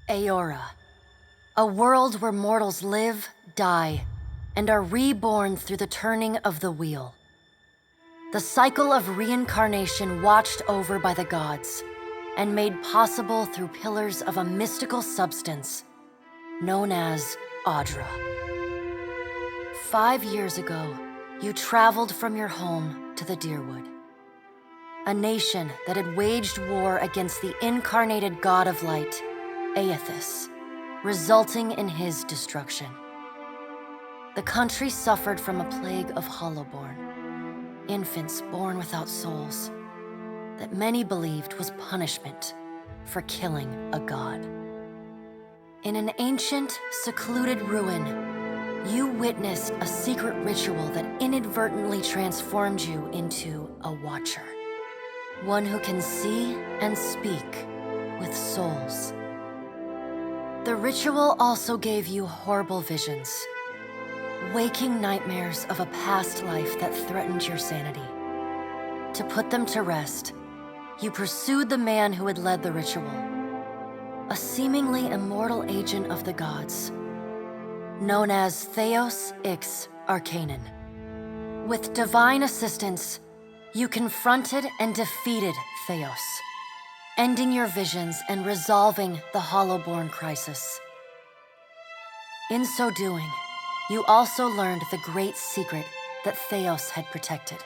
Aora, a world where mortals live, die, and are reborn through the turning of the wheel. The cycle of reincarnation watched over by the gods, and made possible through pillars of a mystical substance known as Audra. 5 years ago, you traveled from your home to the Deerwood, a nation that had waged war against the incarnated god of light, Aethys, resulting in his destruction. The country suffered from a plague of hollowborn, infants born without souls, that many believed was punishment for killing a god. In an ancient, secluded ruin, you witnessed a secret ritual that inadvertently transformed you into a watcher. One who can see and speak with souls. The ritual also gave you horrible visions, waking nightmares of a past life that threatened your sanity. To put them to rest, you pursued the man who had led the ritual, a seemingly immortal agent of the gods, known as Theos Ix Arcanon. With divine assistance, you confronted and defeated Theos, ending your visions and resolving the Hollowborn crisis. In so doing, you also learned the great secret that Theos had protected.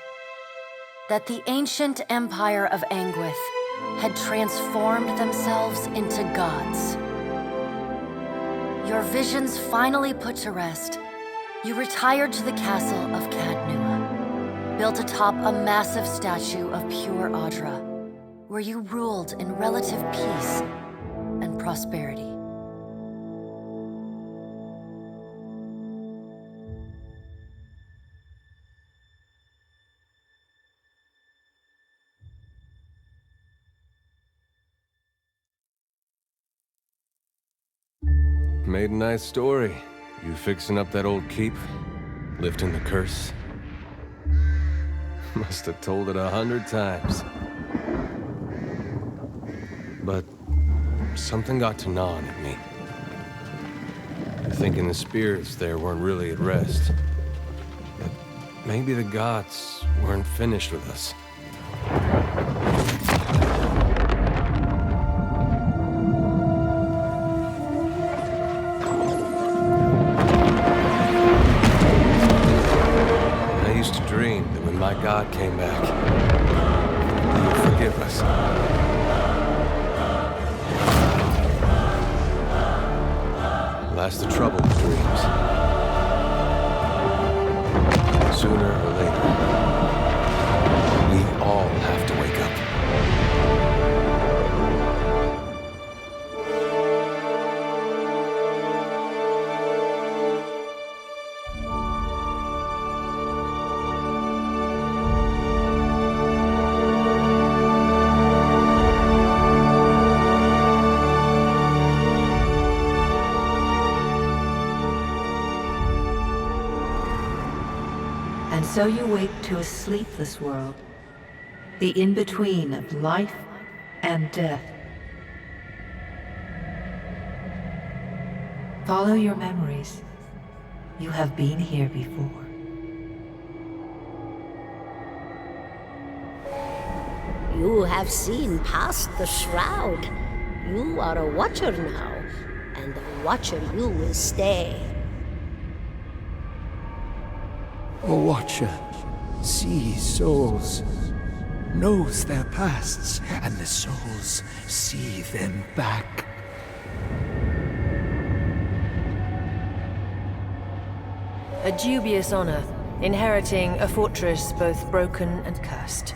That the ancient empire of Anguith had transformed themselves into gods. Your visions finally put to rest, you retired to the castle of Cadnua, built atop a massive statue of pure Audra, where you ruled in relative peace and prosperity. Made a nice story. You fixing up that old keep? Lifting the curse? Must have told it 100 times. But something got to gnawing at me. Thinking the spirits there weren't really at rest. But maybe the gods weren't finished with us. I used to dream that when my god came back, he would forgive us. That's the trouble with dreams. Sooner or later, we all have to wake up. And so you wake to a sleepless world, the in-between of life and death. Follow your memories. You have been here before. You have seen past the shroud. You are a watcher now, and a watcher you will stay. A watcher sees souls, knows their pasts, and the souls see them back. A dubious honor, inheriting a fortress both broken and cursed.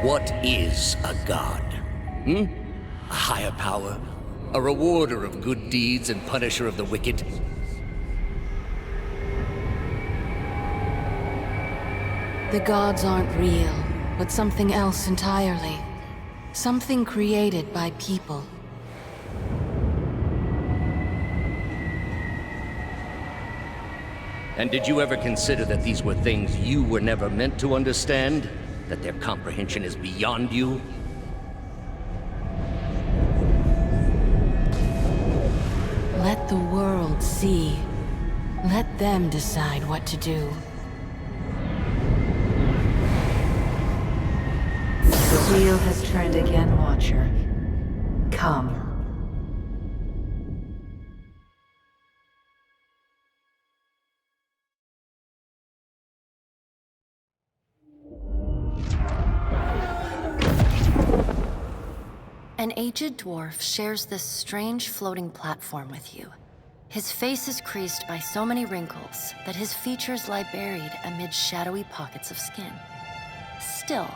What is a god? A higher power? A rewarder of good deeds and punisher of the wicked? The gods aren't real, but something else entirely. Something created by people. And did you ever consider that these were things you were never meant to understand? That their comprehension is beyond you? Let the world see. Let them decide what to do. The wheel has turned again, Watcher. Come. An aged dwarf shares this strange floating platform with you. His face is creased by so many wrinkles that his features lie buried amid shadowy pockets of skin. Still,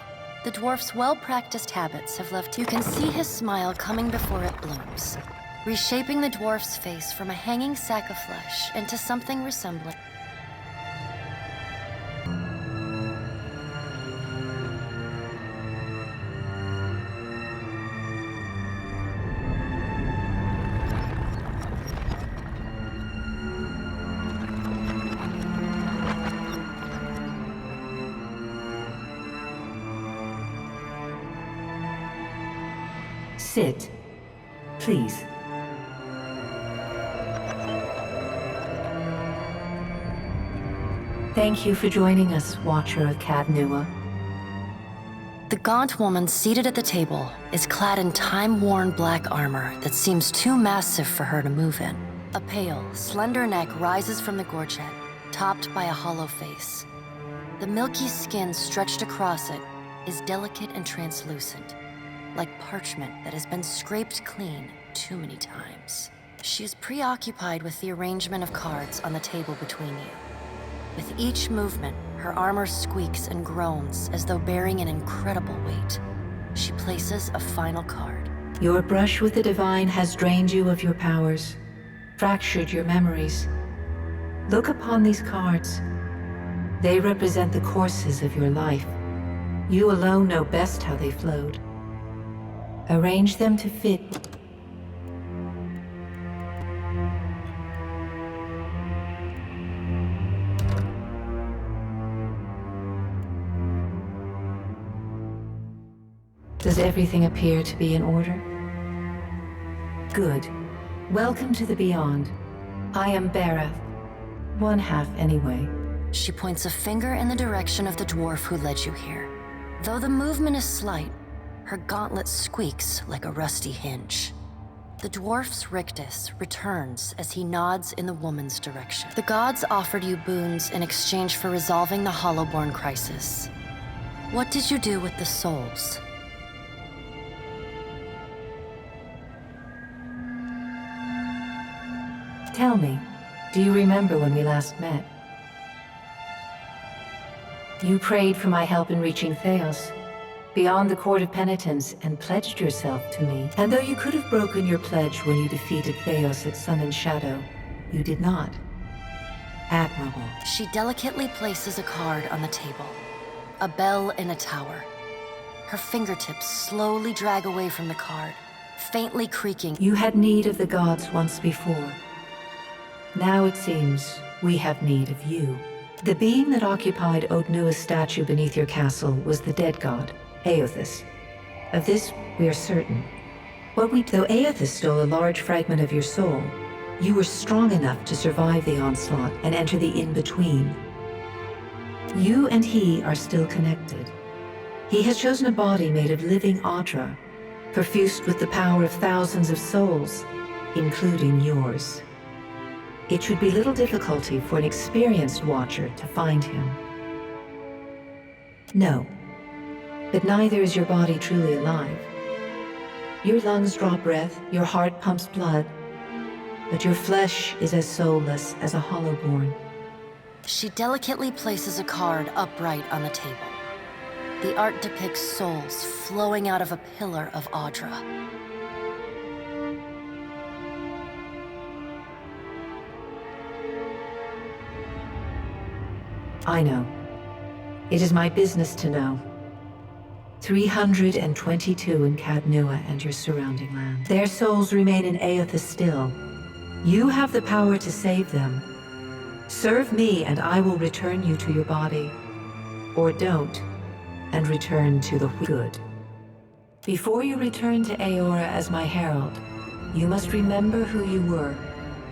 the dwarf's well-practiced habits have left you can see his smile coming before it blooms, reshaping the dwarf's face from a hanging sack of flesh into something resembling. Sit, please. Thank you for joining us, Watcher of Cadnua. The gaunt woman seated at the table is clad in time-worn black armor that seems too massive for her to move in. A pale, slender neck rises from the gorget, topped by a hollow face. The milky skin stretched across it is delicate and translucent, like parchment that has been scraped clean too many times. She is preoccupied with the arrangement of cards on the table between you. With each movement, her armor squeaks and groans as though bearing an incredible weight. She places a final card. Your brush with the divine has drained you of your powers, fractured your memories. Look upon these cards. They represent the courses of your life. You alone know best how they flowed. Arrange them to fit. Does everything appear to be in order? Good. Welcome to the Beyond. I am Berath. One half, anyway. She points a finger in the direction of the dwarf who led you here. Though the movement is slight, her gauntlet squeaks like a rusty hinge. The dwarf's rictus returns as he nods in the woman's direction. The gods offered you boons in exchange for resolving the Hollowborn crisis. What did you do with the souls? Tell me, do you remember when we last met? You prayed for my help in reaching Theos, beyond the Court of Penitence, and pledged yourself to me. And though you could have broken your pledge when you defeated Theos at Sun and Shadow, you did not. Admirable. She delicately places a card on the table. A bell in a tower. Her fingertips slowly drag away from the card, faintly creaking. You had need of the gods once before. Now it seems we have need of you. The being that occupied Odnua's statue beneath your castle was the dead god, Aothis. Of this, we are certain. Though Aothis stole a large fragment of your soul, you were strong enough to survive the onslaught and enter the in-between. You and he are still connected. He has chosen a body made of living Audra, perfused with the power of thousands of souls, including yours. It should be little difficulty for an experienced watcher to find him. No, but neither is your body truly alive. Your lungs draw breath, your heart pumps blood, but your flesh is as soulless as a Hollowborn. She delicately places a card upright on the table. The art depicts souls flowing out of a pillar of Audra. I know. It is my business to know. 322 in Cadnua and your surrounding land. Their souls remain in Aothis still. You have the power to save them, Serve me and I will return you to your body. Or don't, and return to the good. Before you return to Aora as my herald, you must remember who you were,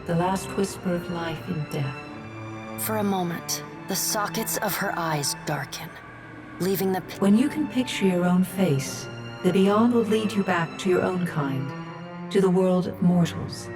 the last whisper of life in death. For a moment, the sockets of her eyes darken, leaving the... When you can picture your own face, the Beyond will lead you back to your own kind, to the world of mortals.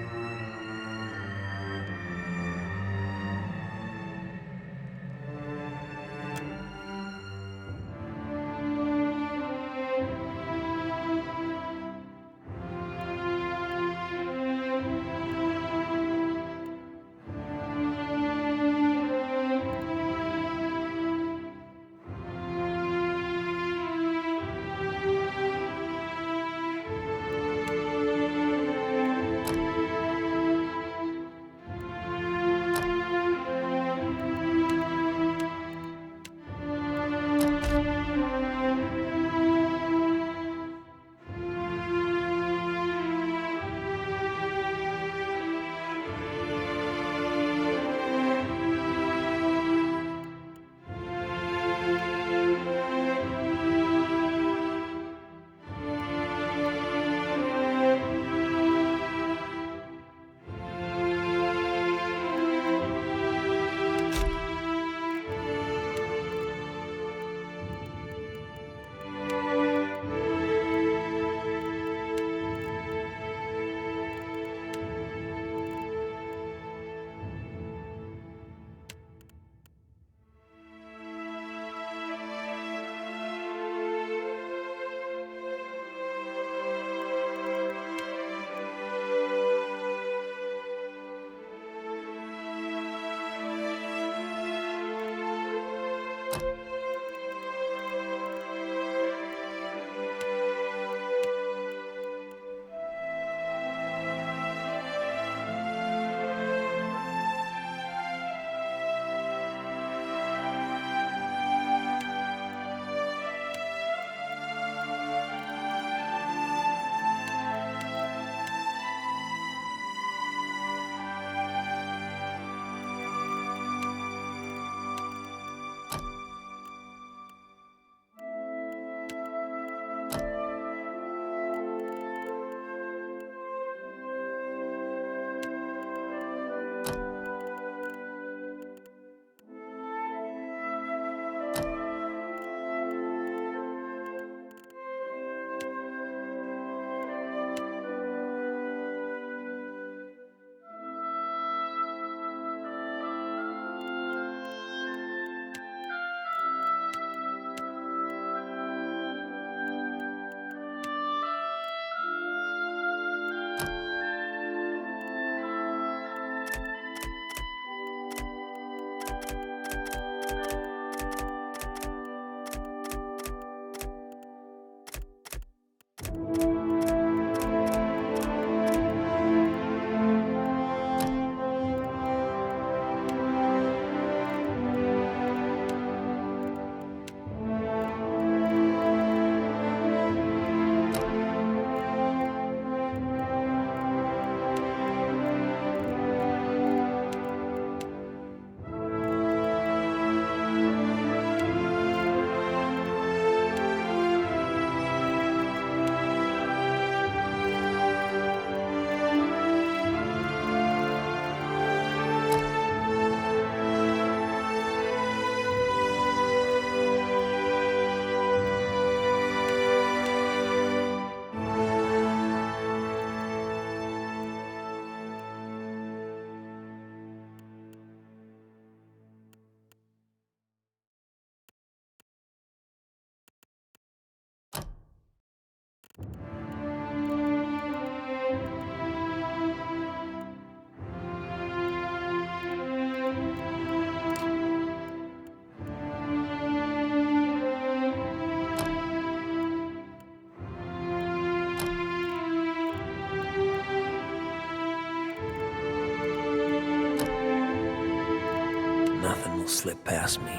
Slip past me.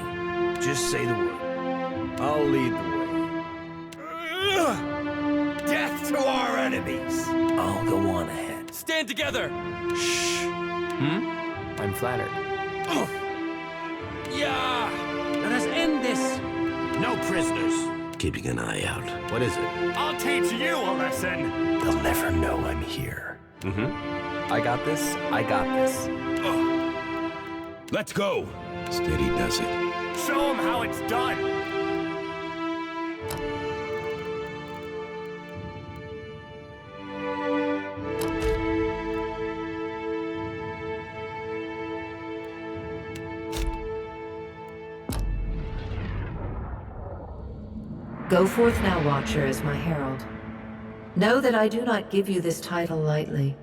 Just say the word. I'll lead the way. Death to our enemies! I'll go on ahead. Stand together! I'm flattered. Yeah! Let us end this! No prisoners. Keeping an eye out. What is it? I'll teach you a lesson! They'll never know I'm here. I got this. I got this. Let's go! Steady does it. Show them how it's done! Go forth now, Watcher, as my herald. Know that I do not give you this title lightly.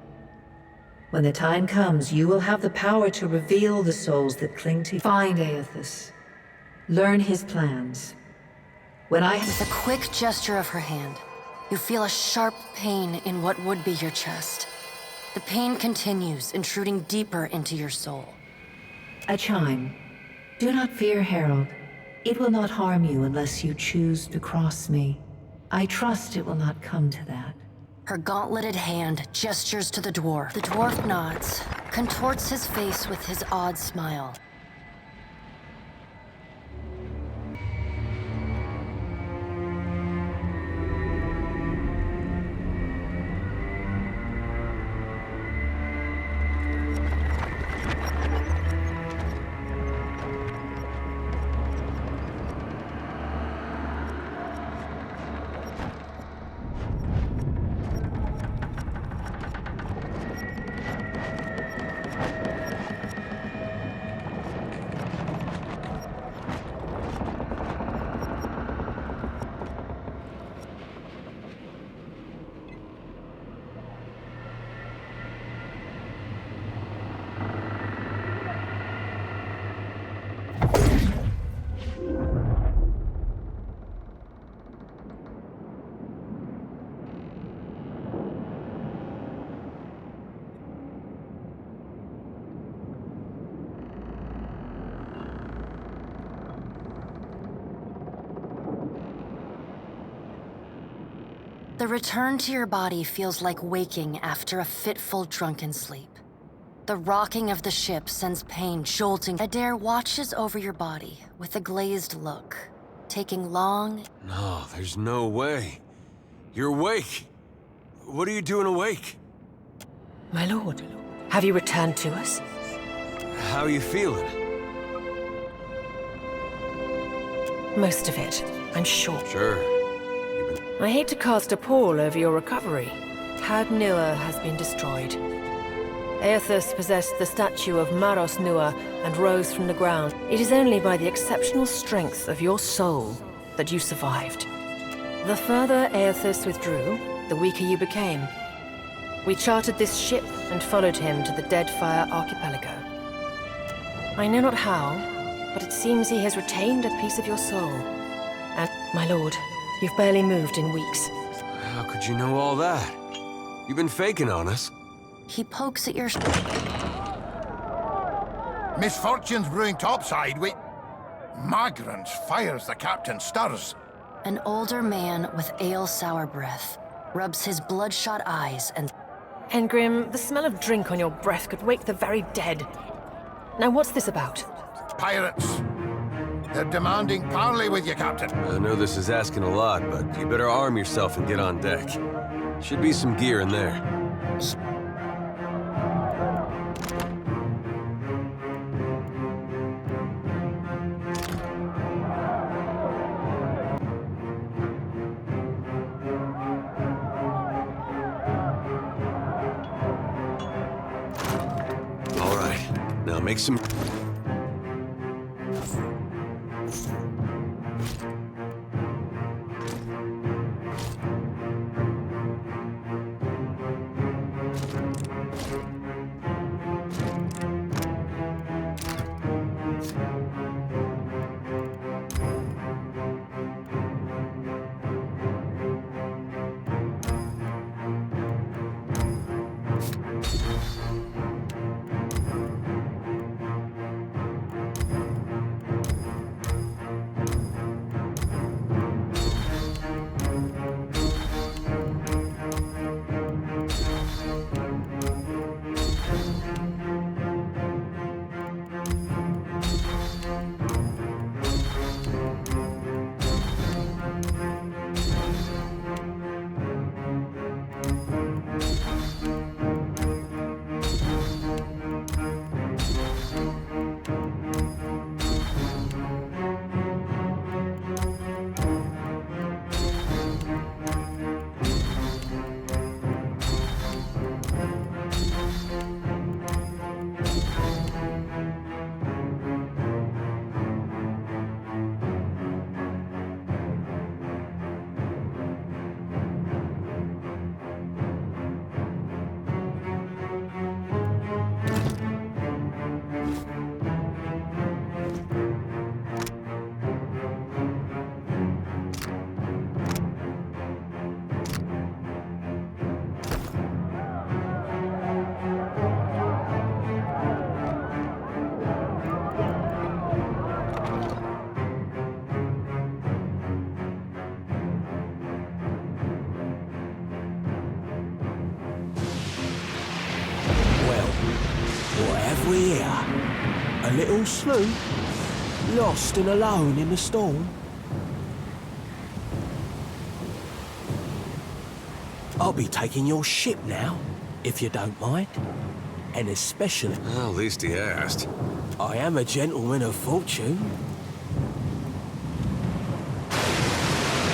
When the time comes, you will have the power to reveal the souls that cling to you. Find Aethys. Learn his plans. When I With a quick gesture of her hand, you feel a sharp pain in what would be your chest. The pain continues, intruding deeper into your soul. A chime. Do not fear, Herald. It will not harm you unless you choose to cross me. I trust it will not come to that. Her gauntleted hand gestures to the dwarf. The dwarf nods, contorts his face with his odd smile. The return to your body feels like waking after a fitful drunken sleep. The rocking of the ship sends pain jolting. Adair watches over your body with a glazed look, taking long... No, there's no way. You're awake. What are you doing awake? My lord, have you returned to us? How are you feeling? Most of it, I'm sure. Sure. I hate to cast a pall over your recovery. Had Nua has been destroyed. Aethys possessed the statue of Maros Nua and rose from the ground. It is only by the exceptional strength of your soul that you survived. The further Aethys withdrew, the weaker you became. We chartered this ship and followed him to the Deadfire archipelago. I know not how, but it seems he has retained a piece of your soul. And, my lord, you've barely moved in weeks. How could you know all that? You've been faking on us. He pokes at your... Misfortune's brewing topside. Magrants fires the captain stirs. An older man with ale-sour breath rubs his bloodshot eyes and... Engrim, the smell of drink on your breath could wake the very dead. Now what's this about? Pirates. They're demanding parley with you, Captain. I know this is asking a lot, but you better arm yourself and get on deck. Should be some gear in there. All right, now make some... have we here? A little sloop? Lost and alone in the storm? I'll be taking your ship now, if you don't mind. And especially... Well, at least he asked. I am a gentleman of fortune.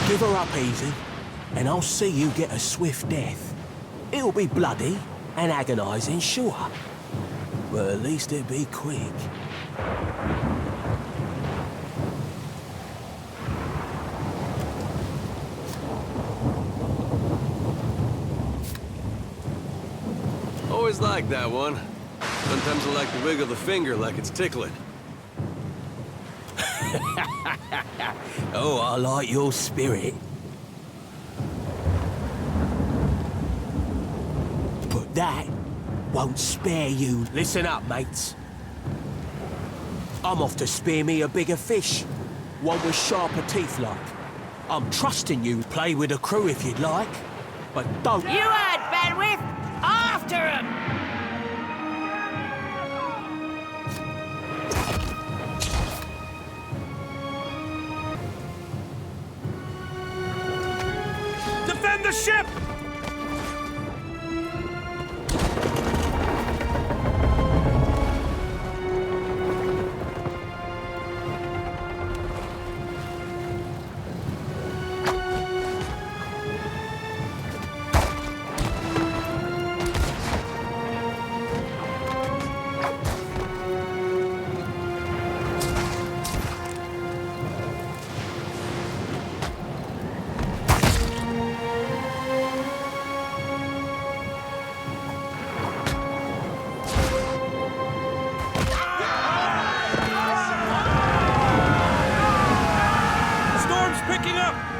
Give her up easy, and I'll see you get a swift death. It'll be bloody and agonizing, sure. But at least it'll be quick. Always like that one. Sometimes I like to wiggle the finger like it's tickling. Oh, I like your spirit. But that won't spare you. Listen up, mates. I'm off to spear me a bigger fish. One with sharper teeth like. I'm trusting you. Play with the crew if you'd like. But don't... You heard, Bedwyth! After him! Defend the ship!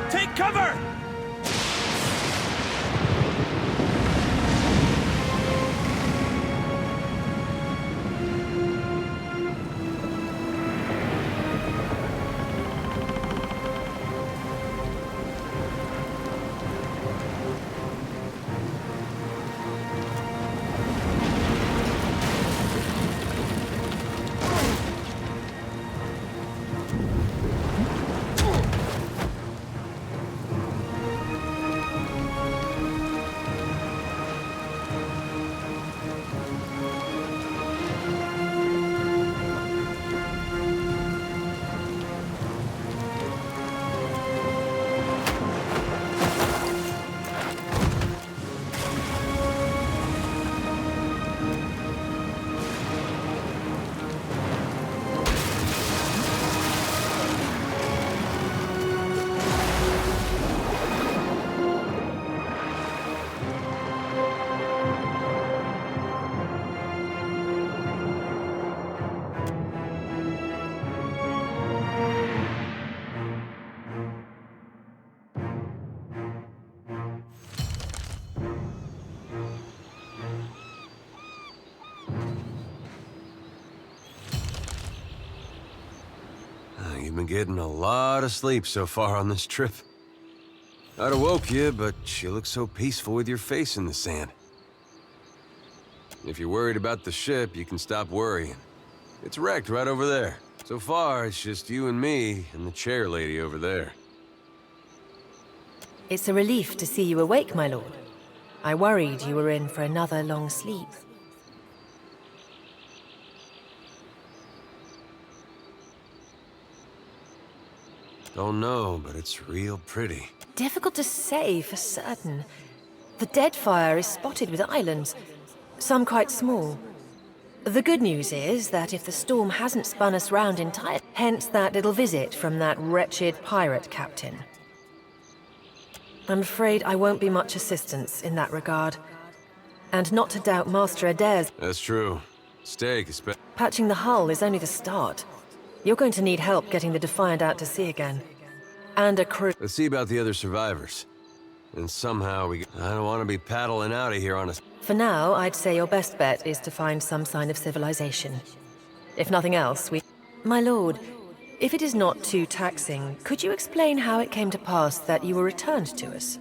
Take cover! You've been getting a lot of sleep so far on this trip. I'd have woke you, but you look so peaceful with your face in the sand. If you're worried about the ship, you can stop worrying. It's wrecked right over there. So far, it's just you and me and the chair lady over there. It's a relief to see you awake, my lord. I worried you were in for another long sleep. Don't know, but it's real pretty. Difficult to say for certain. The Deadfire is spotted with islands, some quite small. The good news is that if the storm hasn't spun us round entirely, hence that little visit from that wretched pirate captain. I'm afraid I won't be much assistance in that regard. And not to doubt Master Adair's... That's true. Patching the hull is only the start. You're going to need help getting the Defiant out to sea again. And a crew. Let's see about the other survivors. And somehow I don't want to be paddling out of here on a... For now, I'd say your best bet is to find some sign of civilization. If nothing else, My lord, if it is not too taxing, could you explain how it came to pass that you were returned to us?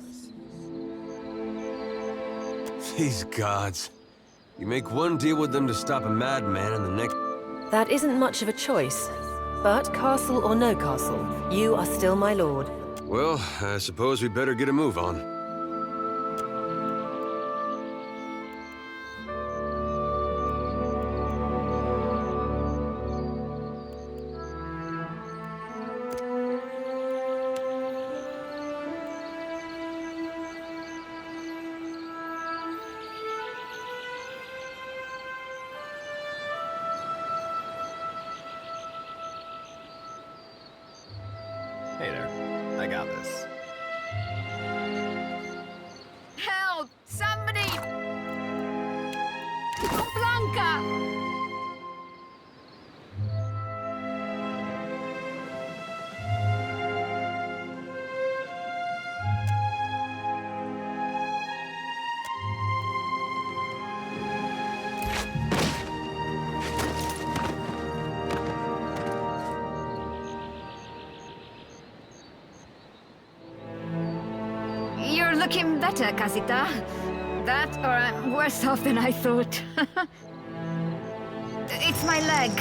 These gods. You make one deal with them to stop a madman, and the next... That isn't much of a choice. But castle or no castle, you are still my lord. Well, I suppose we better get a move on. Hey there. I got this. Help! Somebody! Blanca! You're looking better, Casita. That, or I'm worse off than I thought. It's my leg,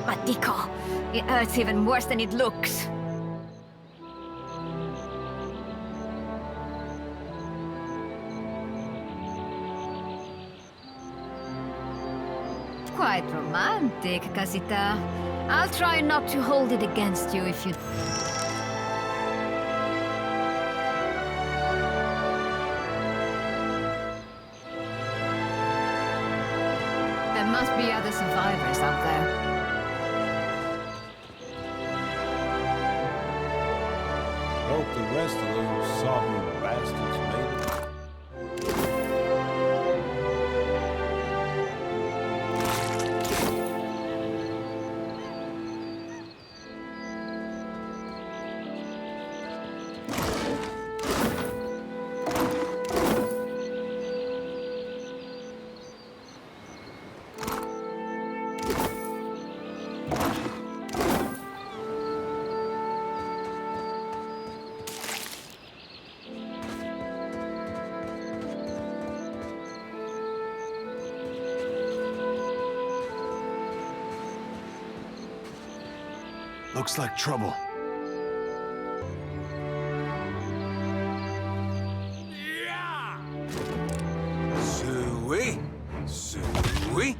Matico. It hurts even worse than it looks. Quite romantic, Casita. I'll try not to hold it against you if you... There must be other survivors out there. Hope the rest of those sobbing bastards made it. Looks like trouble. Suey! Suey!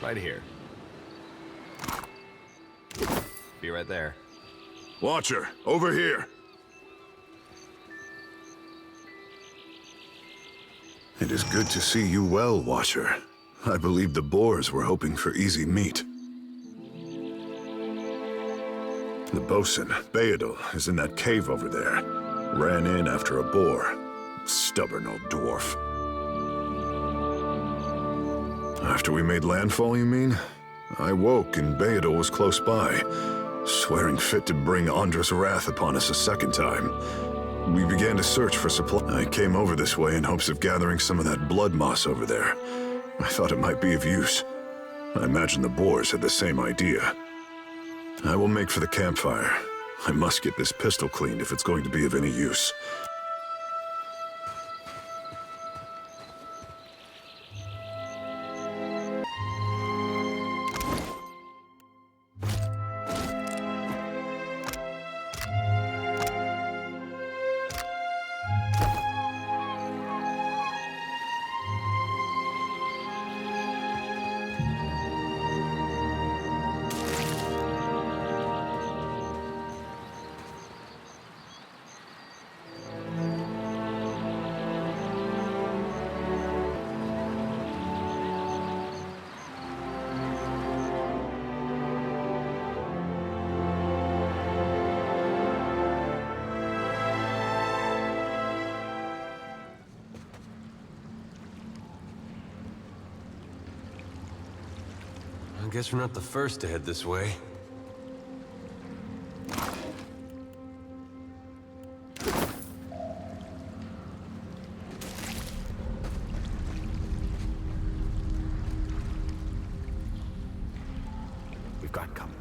Right here. Be right there. Watcher, over here. It is good to see you well, Watcher. I believe the boars were hoping for easy meat. The bosun, Beadle, is in that cave over there. Ran in after a boar. Stubborn old dwarf. After we made landfall, you mean? I woke and Beadle was close by, swearing fit to bring Andra's wrath upon us a second time. We began to search for supply. I came over this way in hopes of gathering some of that blood moss over there. I thought it might be of use. I imagine the boars had the same idea. I will make for the campfire. I must get this pistol cleaned if it's going to be of any use. I guess we're not the first to head this way. We've got company.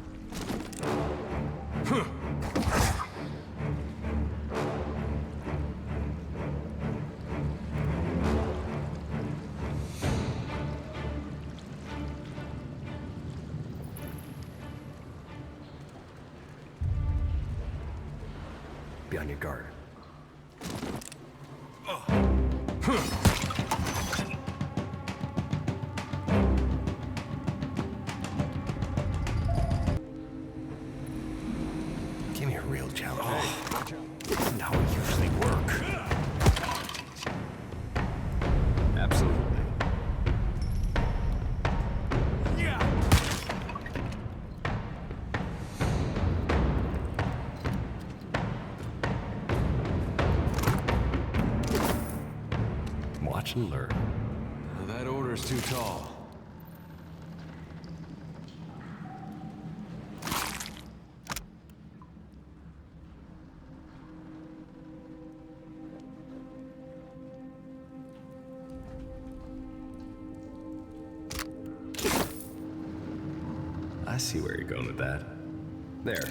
Be on your guard. Give me a real challenge. Isn't how we usually work. Absolutely. Watch and learn. That order's too tall. I see where you're going with that. There.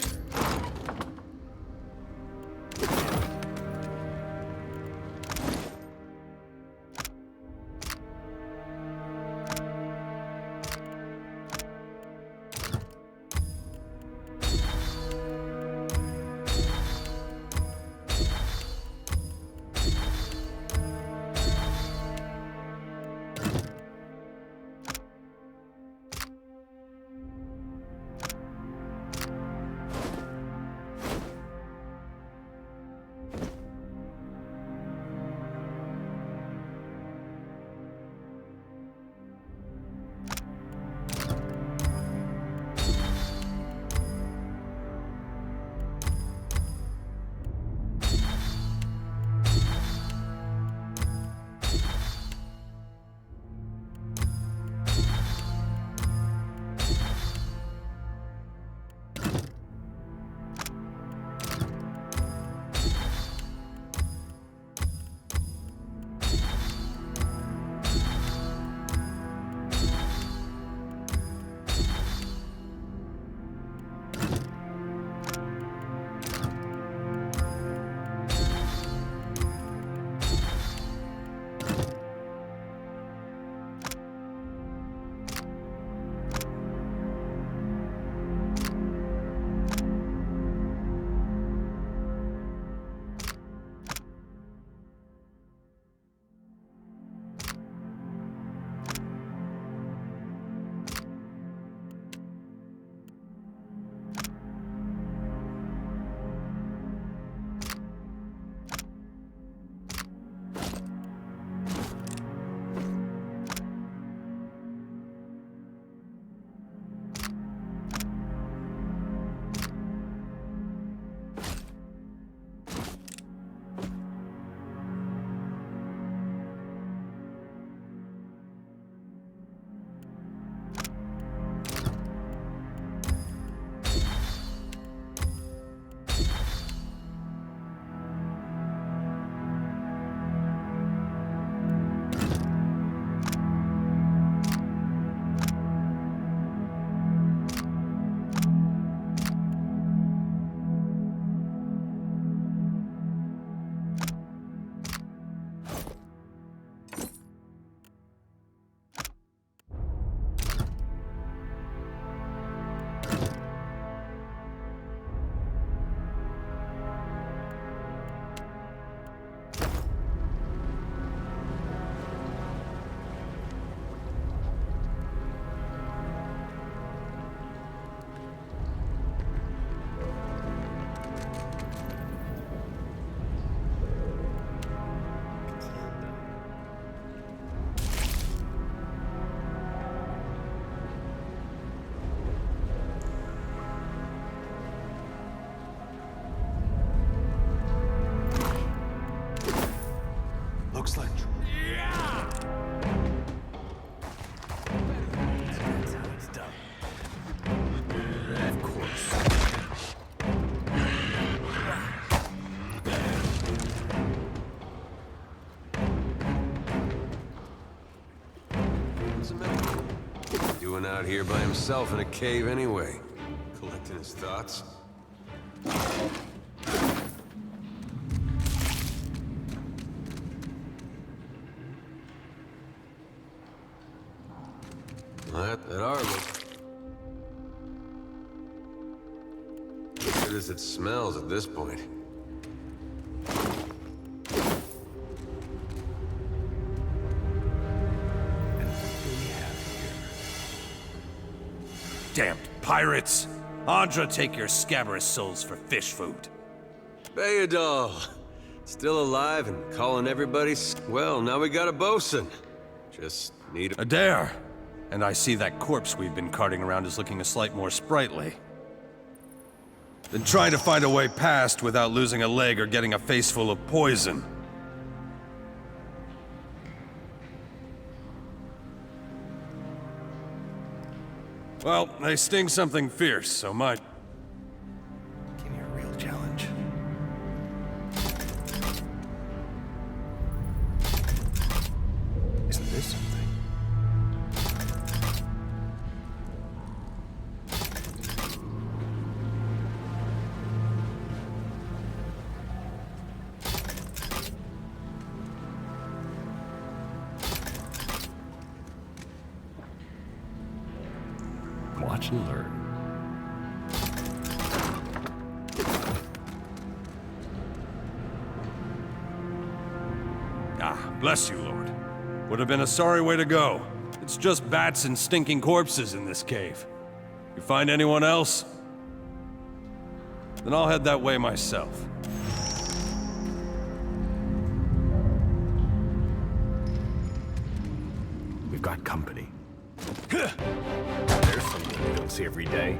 Looks like... Of course. What's the matter? Doing out here by himself in a cave anyway? Collecting his thoughts? That are look. As good as it smells at this point. Damned pirates! Andra, take your scabrous souls for fish food. Bayadol! Still alive and calling everybody well, now we got a bosun. Just need a... Adair! And I see that corpse we've been carting around is looking a slight more sprightly. Been trying to find a way past without losing a leg or getting a face full of poison. Well, they sting something fierce, so might... Give me a real challenge. Isn't this something? Watch and learn. Ah, bless you, Lord. Would have been a sorry way to go. It's just bats and stinking corpses in this cave. You find anyone else? Then I'll head that way myself. We've got company. There's something we don't see every day.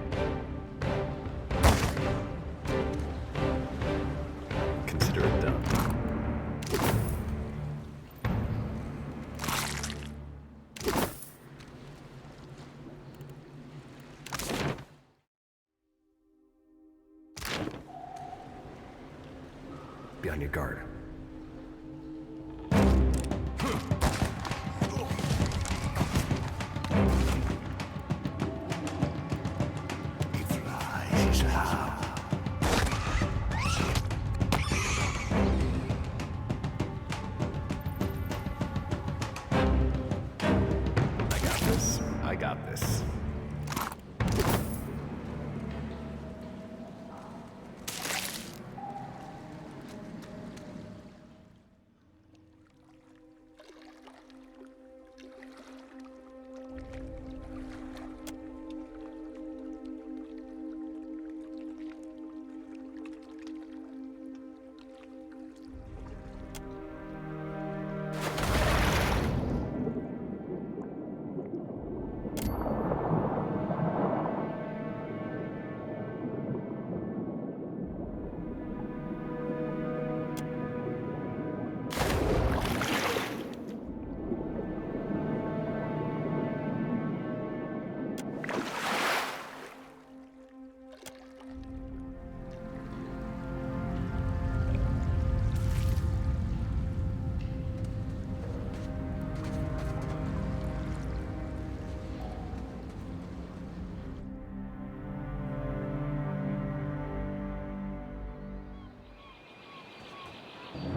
Consider it done. Be on your guard. I got this.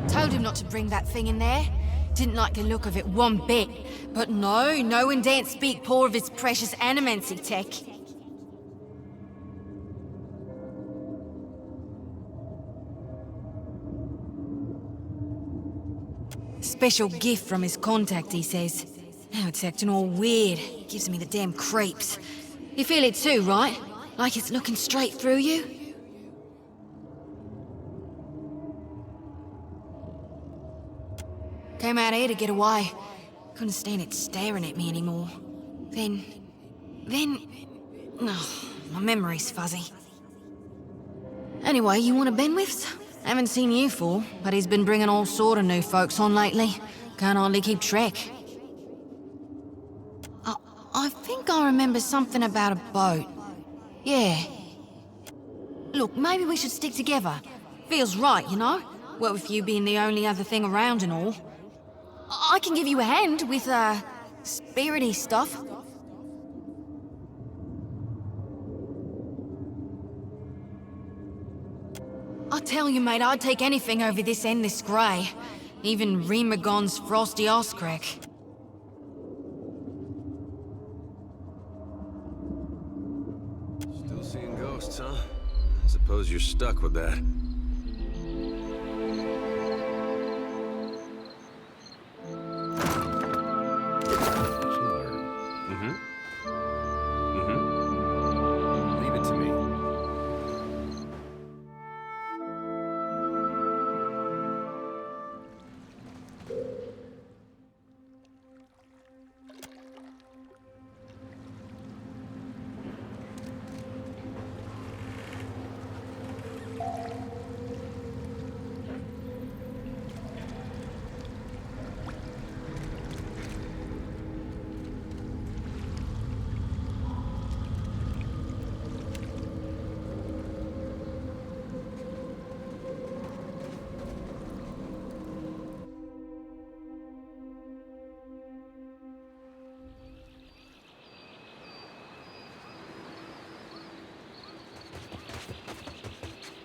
Told him not to bring that thing in there. Didn't like the look of it one bit. But no one daren't speak poor of his precious animancy tech. Special gift from his contact, he says. Now it's acting all weird. Gives me the damn creeps. You feel it too, right? Like it's looking straight through you? Came out here to get away. Couldn't stand it staring at me anymore. Then... Oh, my memory's fuzzy. Anyway, you want a Benwith's? Haven't seen you for, but he's been bringing all sort of new folks on lately. Can't hardly keep track. I think I remember something about a boat. Yeah. Look, maybe we should stick together. Feels right, you know? What with you being the only other thing around and all. I can give you a hand with, spirity stuff. I tell you, mate, I'd take anything over this endless grey. Even Remagon's frosty arse crack. Still seeing ghosts, huh? Suppose you're stuck with that. Leave it to me.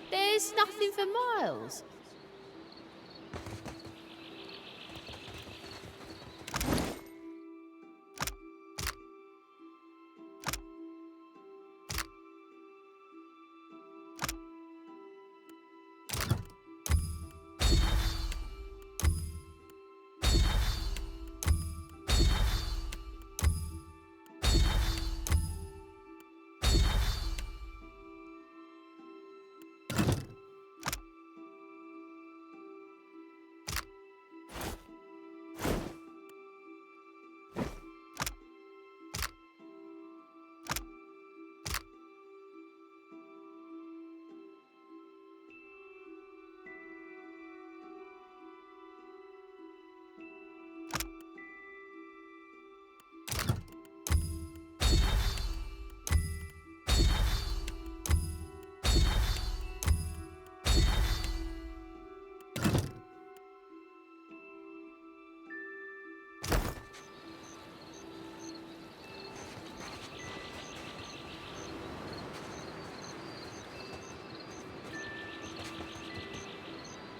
There's nothing for miles.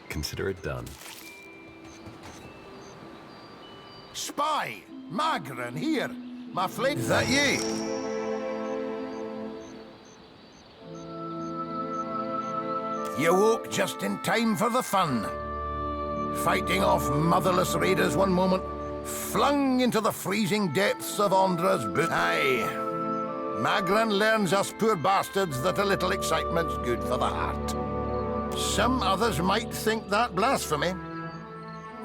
Consider it done. Spy! Magran here! My flame. Is that you? You woke just in time for the fun. Fighting off motherless raiders one moment, flung into the freezing depths of Ondra's boot. Aye. Magran learns us poor bastards that a little excitement's good for the heart. Some others might think that blasphemy.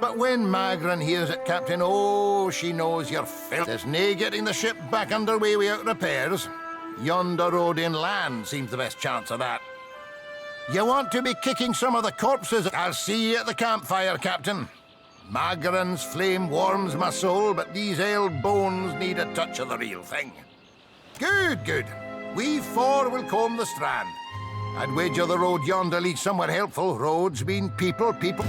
But when Magran hears it, Captain, oh, she knows you're filth. There's nae getting the ship back underway without repairs. Yonder road inland seems the best chance of that. You want to be kicking some of the corpses? I'll see you at the campfire, Captain. Magran's flame warms my soul, but these ale bones need a touch of the real thing. Good, good. We four will comb the strand. I'd wager the road yonder leads somewhere helpful. Roads mean people, people...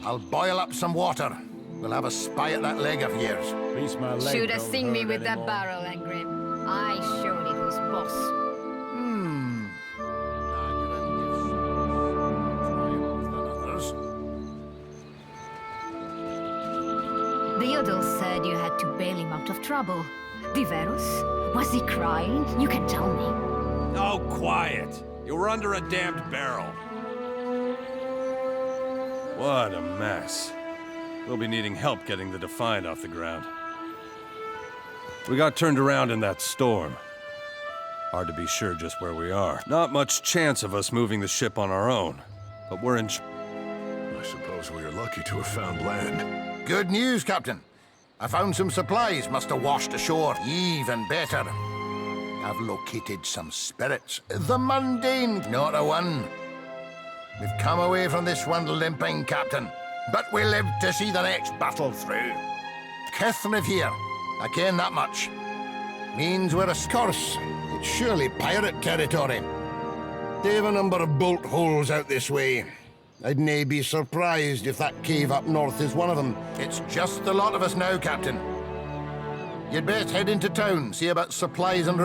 I'll boil up some water. We'll have a spy at that leg of yours. At least my leg Should have don't seen me hurt with that anymore. barrel, Angrim. I showed it who's boss. Theodore said you had to bail him out of trouble. Diverus? Was he crying? You can tell me. Oh, quiet! You were under a damned barrel. What a mess. We'll be needing help getting the Defiant off the ground. We got turned around in that storm. Hard to be sure just where we are. Not much chance of us moving the ship on our own, but we're in... I suppose we are lucky to have found land. Good news, Captain. I found some supplies must have washed ashore. Even better. I've located some spirits. The mundane, not a one. We've come away from this one limping, Captain. But we live to see the next battle through. Kith live here. I ken that much. Means we're a scourse. It's surely pirate territory. They've a number of bolt holes out this way. I'd nae be surprised if that cave up north is one of them. It's just the lot of us now, Captain. You'd best head into town, see about supplies and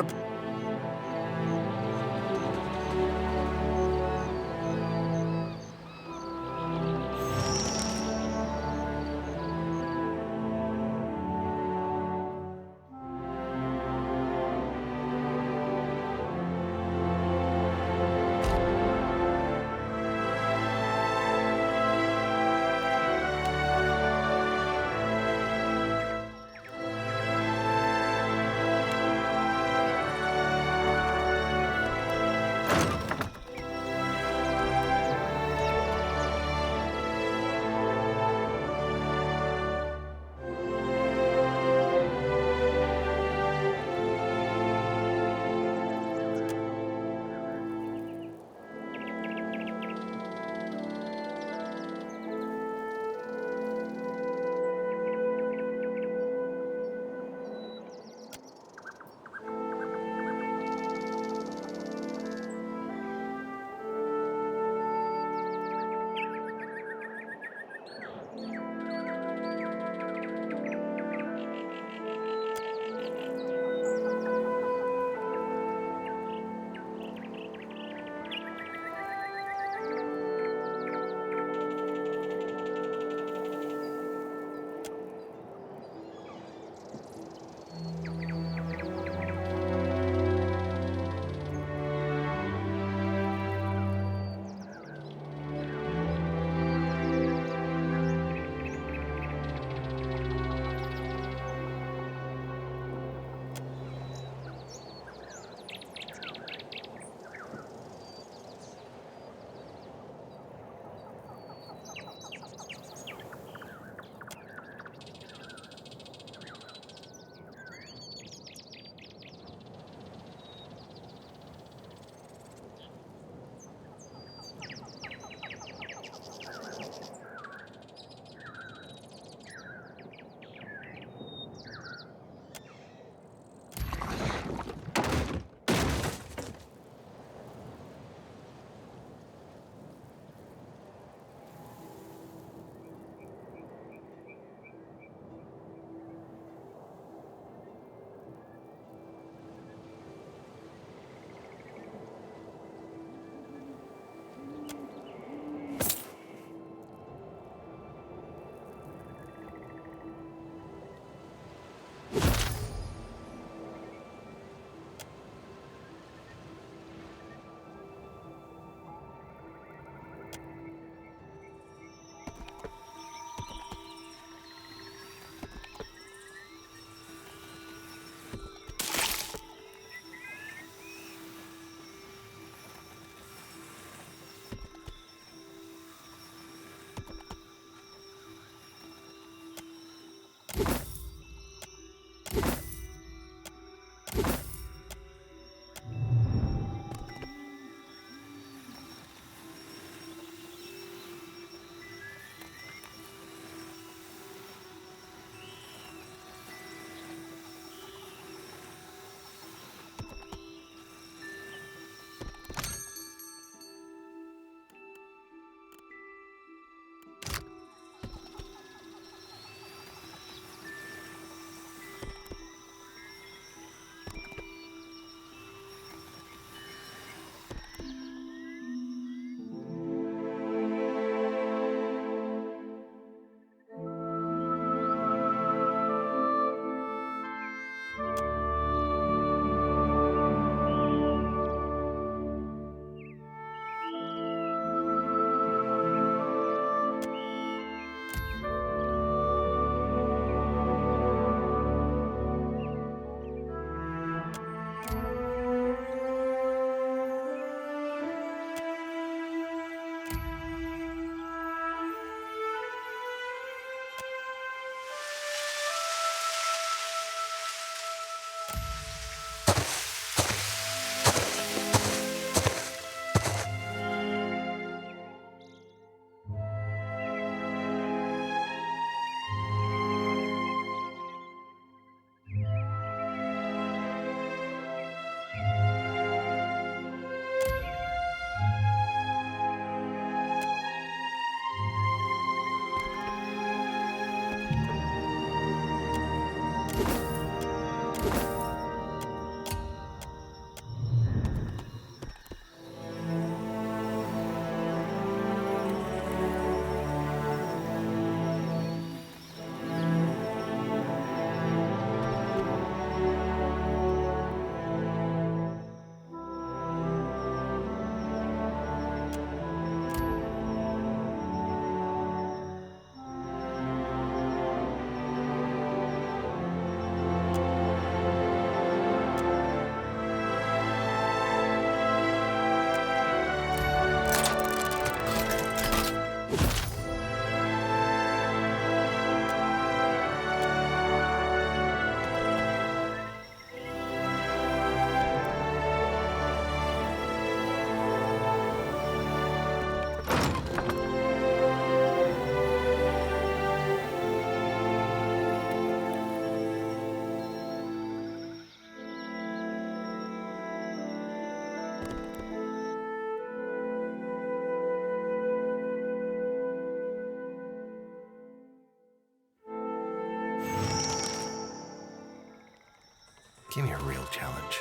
Give me a real challenge.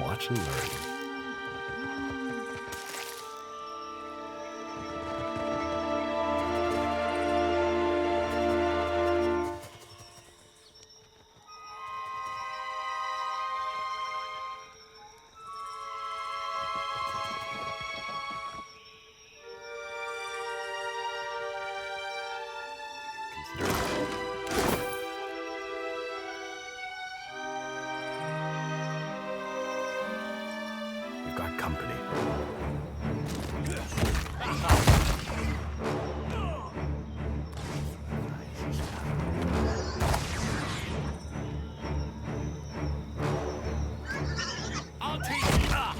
Watch and learn. We've got company. I'll take it up!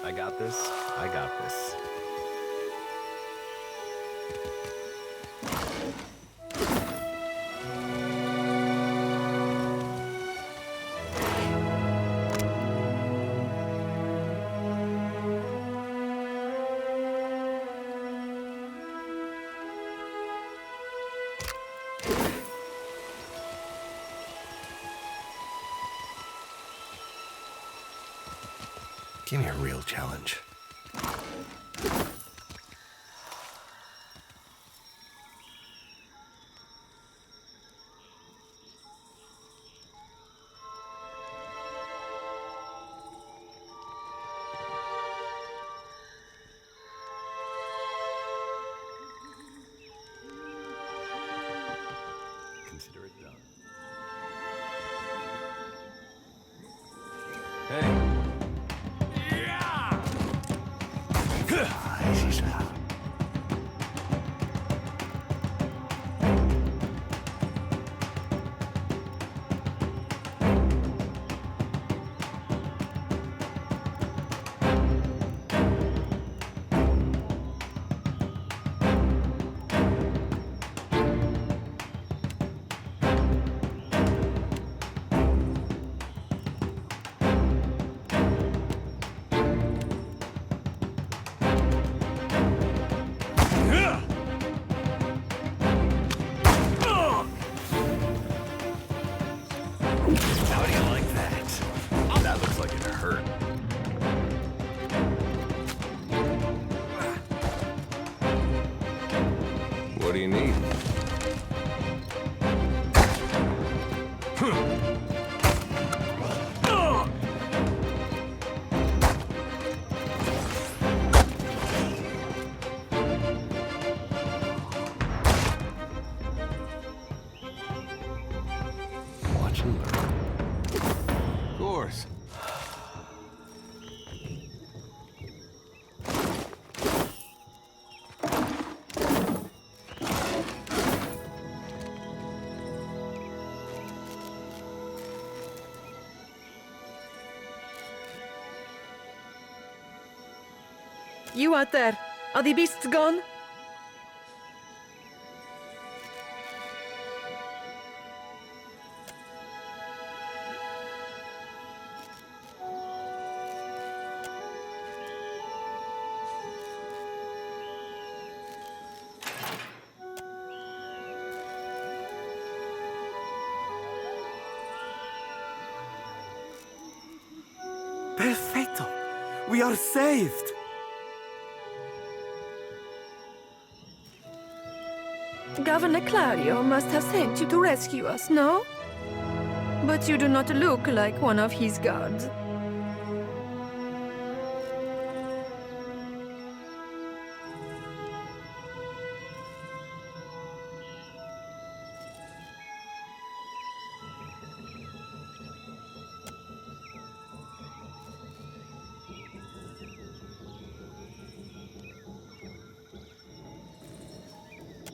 I got this. I got this. Give me a real challenge. Consider it done. Hey. What do you need? Watch and learn. Of course. You out there, are the beasts gone? Perfetto! We are saved! Governor Clario must have sent you to rescue us, no? But you do not look like one of his guards.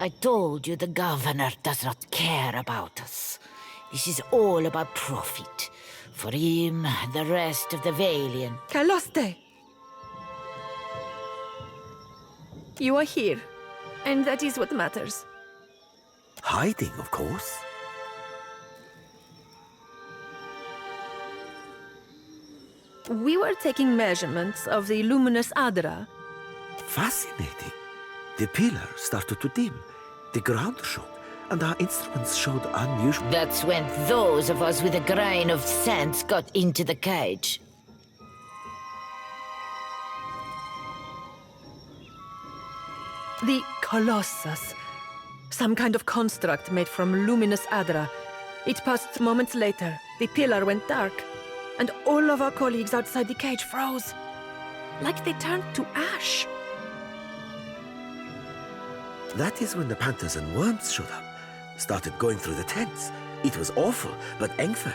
I told you the governor does not care about us. This is all about profit. For him, the rest of the Valiant. Caloste! You are here, and that is what matters. Hiding, of course. We were taking measurements of the luminous Adra. Fascinating. The pillar started to dim. The ground shook, and our instruments showed unusual... That's when those of us with a grain of sense got into the cage. The Colossus. Some kind of construct made from luminous Adra. It passed moments later. The pillar went dark, and all of our colleagues outside the cage froze. Like they turned to ash. That is when the panthers and worms showed up. Started going through the tents. It was awful, but Engfirth...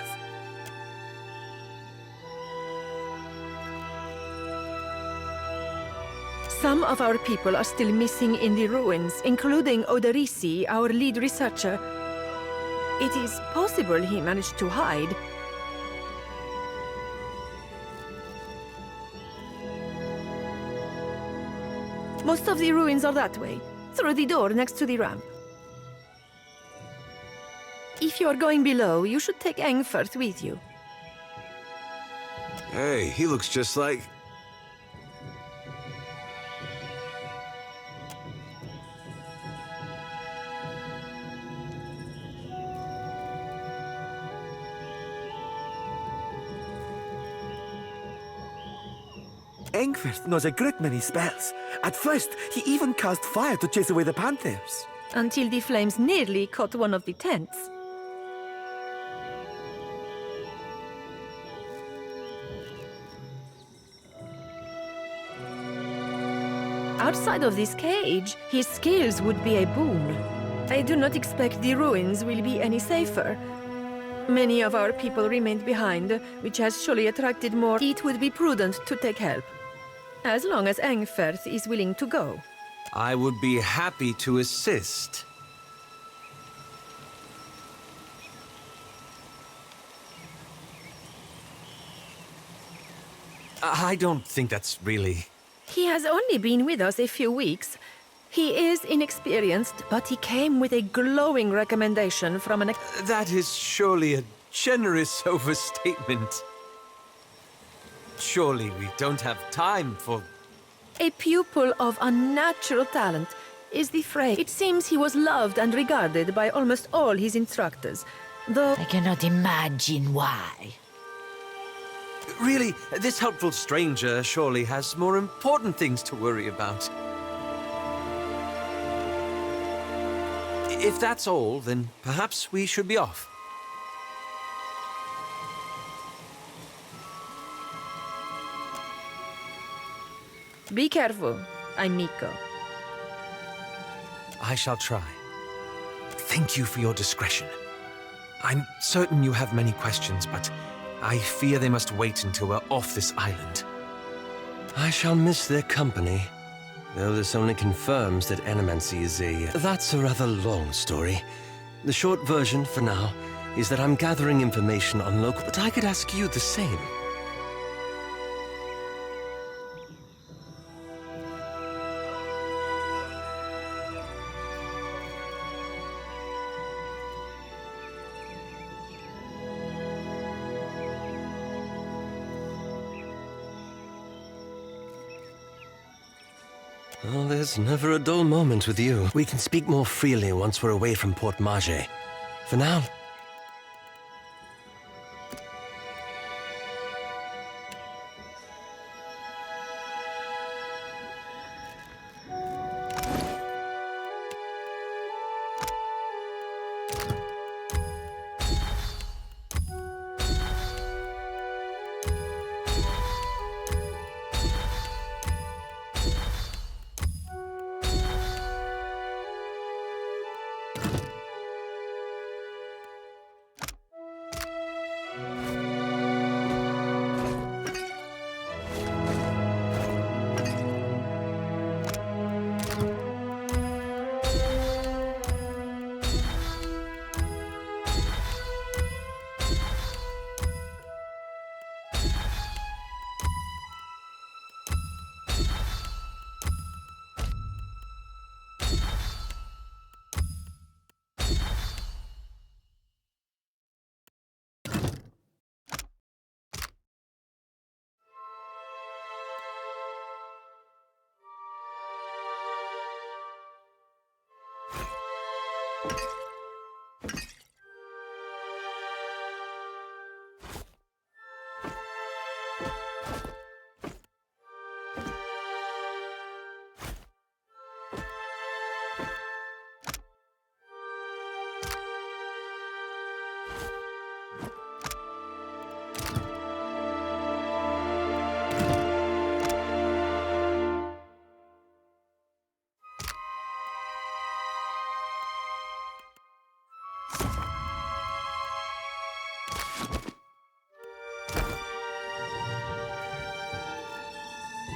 Some of our people are still missing in the ruins, including Oderisi, our lead researcher. It is possible he managed to hide. Most of the ruins are that way, through the door next to the ramp. If you are going below, you should take Engfirth with you. Hey, he looks just like... Engfirth knows a great many spells. At first, he even cast fire to chase away the panthers. Until the flames nearly caught one of the tents. Outside of this cage, his skills would be a boon. I do not expect the ruins will be any safer. Many of our people remained behind, which has surely attracted more. It would be prudent to take help. As long as Engfirth is willing to go. I would be happy to assist. I don't think that's really... He has only been with us a few weeks. He is inexperienced, but he came with a glowing recommendation from an... That is surely a generous overstatement. Surely we don't have time for... A pupil of unnatural talent is the phrase. It seems he was loved and regarded by almost all his instructors, though... I cannot imagine why. Really, this helpful stranger surely has more important things to worry about. If that's all, then perhaps we should be off. Be careful, amico. I shall try. Thank you for your discretion. I'm certain you have many questions, but I fear they must wait until we're off this island. I shall miss their company, though this only confirms that animancy is a... That's a rather long story. The short version, for now, is that I'm gathering information on local... But I could ask you the same. Oh, there's never a dull moment with you. We can speak more freely once we're away from Port Mage. For now...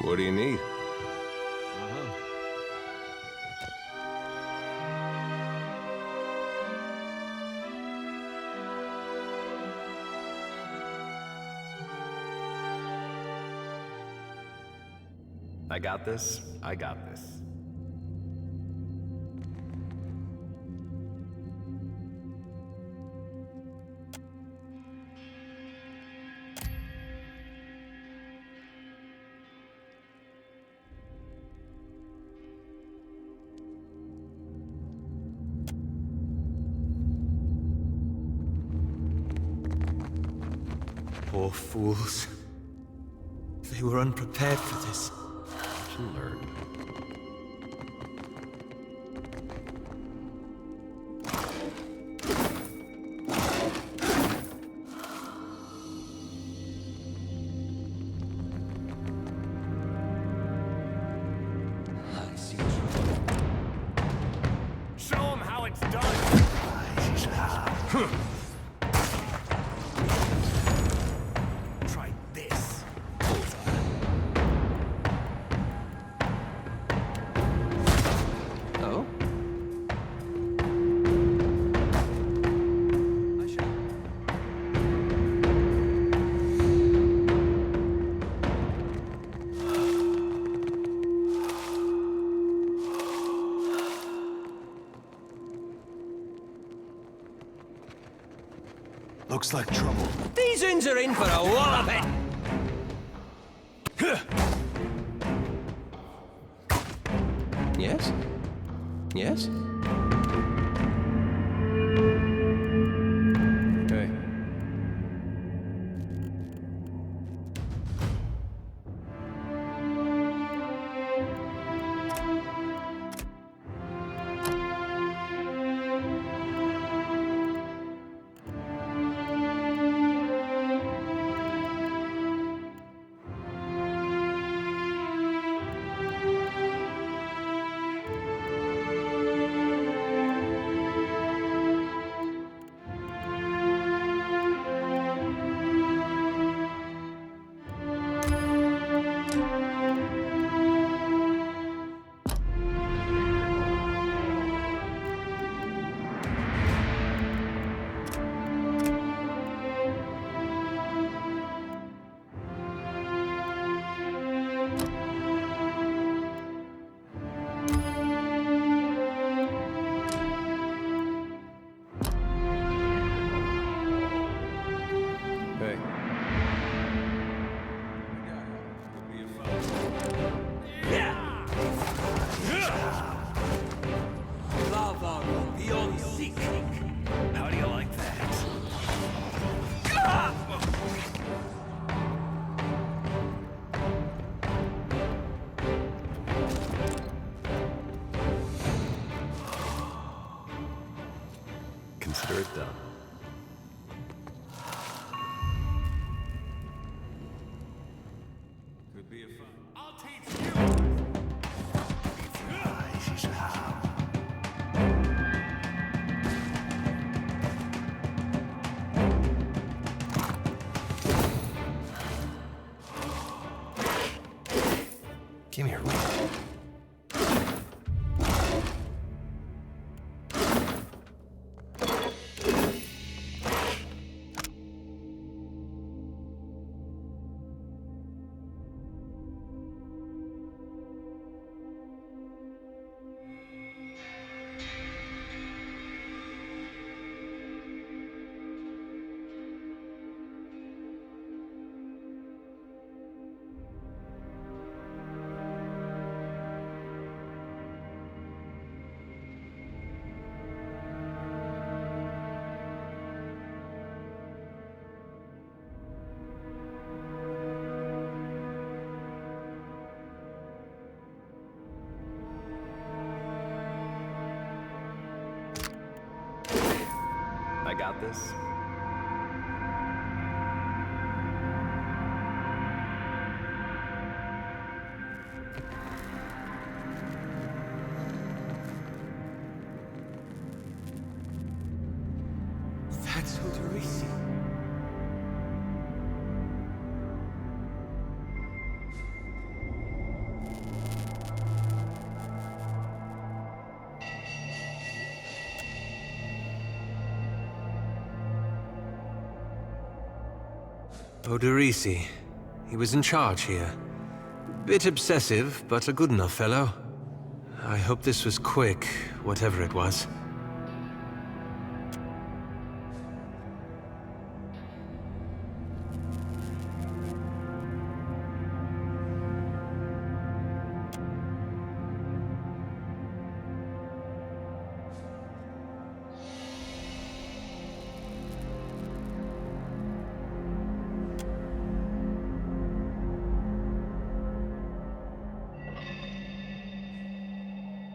What do you need? I got this. I got this. Poor fools. They were unprepared for this. Learn. Show them how it's done. Try this. Oh? Looks like trouble. These uns are in for a walloping! Yes? Yes? Hey. consider it done. Could be a fun. I'll teach you! This is how. Give me a ring. I got this. That's Odorisi. Odorisi. He was in charge here. Bit obsessive, but a good enough fellow. I hope this was quick, whatever it was.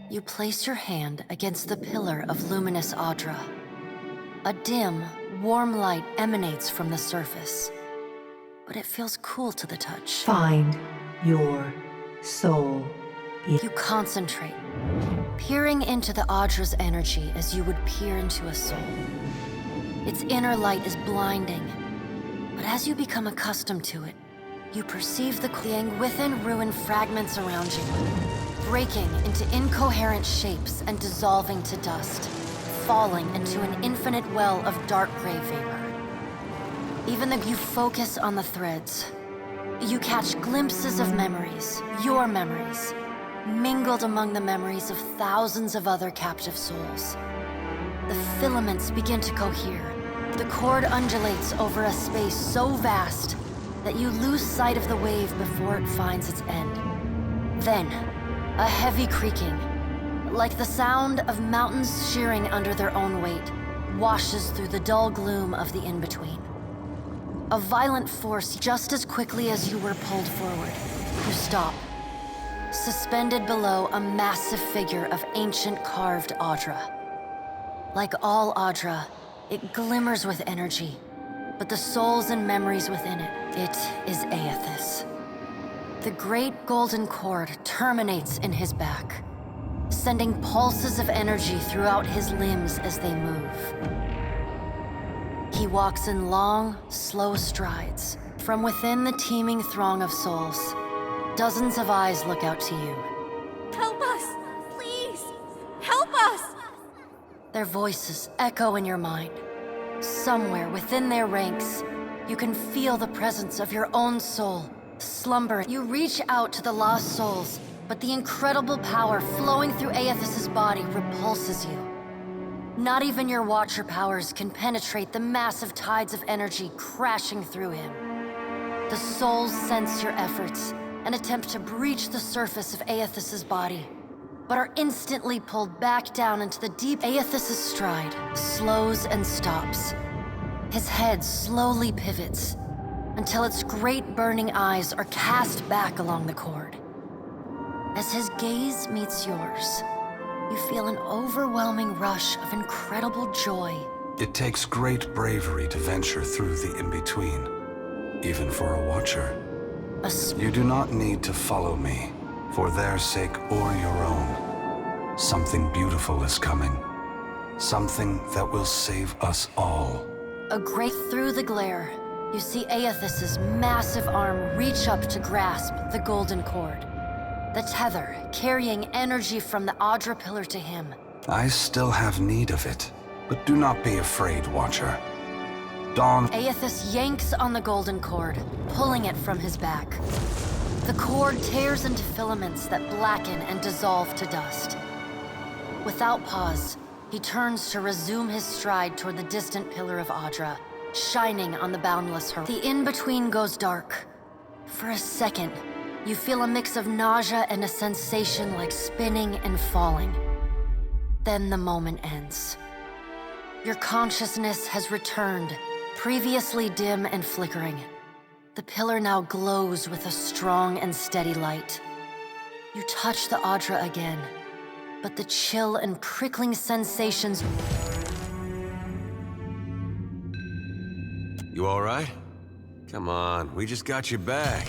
You place your hand against the pillar of luminous Audra. A dim, warm light emanates from the surface, but it feels cool to the touch. Find your soul. You concentrate, peering into the Audra's energy as you would peer into a soul. Its inner light is blinding, but as you become accustomed to it, you perceive the clearing within ruined fragments around you, breaking into incoherent shapes and dissolving to dust, falling into an infinite well of dark gray vapor. Even though you focus on the threads, you catch glimpses of memories, your memories, mingled among the memories of thousands of other captive souls. The filaments begin to cohere. The cord undulates over a space so vast that you lose sight of the wave before it finds its end. Then, a heavy creaking, like the sound of mountains shearing under their own weight, washes through the dull gloom of the in-between. A violent force just as quickly as you were pulled forward. You stop, suspended below a massive figure of ancient carved Audra. Like all Audra, it glimmers with energy, but the souls and memories within it is Aethys. The great golden cord terminates in his back, sending pulses of energy throughout his limbs as they move. He walks in long, slow strides. From within the teeming throng of souls, dozens of eyes look out to you. Help us! Please! Help us! Their voices echo in your mind. Somewhere within their ranks, you can feel the presence of your own soul, slumbering. You reach out to the lost souls, but the incredible power flowing through Aethys' body repulses you. Not even your Watcher powers can penetrate the massive tides of energy crashing through him. The souls sense your efforts and attempt to breach the surface of Aethys' body, but are instantly pulled back down into the deep. Aethys' stride slows and stops. His head slowly pivots until its great burning eyes are cast back along the cord. As his gaze meets yours, you feel an overwhelming rush of incredible joy It takes great bravery to venture through the in-between, even for a watcher. You do not need to follow me, for their sake or your own. Something beautiful is coming. Something that will save us all. Through the glare, you see Aethys's massive arm reach up to grasp the golden cord. The tether, carrying energy from the Audra pillar to him. I still have need of it, but do not be afraid, Watcher. Dawn... Aethys yanks on the golden cord, pulling it from his back. The cord tears into filaments that blacken and dissolve to dust. Without pause, he turns to resume his stride toward the distant pillar of Audra, shining on the boundless horizon. The in-between goes dark. For a second, you feel a mix of nausea and a sensation like spinning and falling. Then the moment ends. Your consciousness has returned, previously dim and flickering. The pillar now glows with a strong and steady light. You touch the Audra again, but the chill and prickling sensations... You all right? Come on, we just got you back.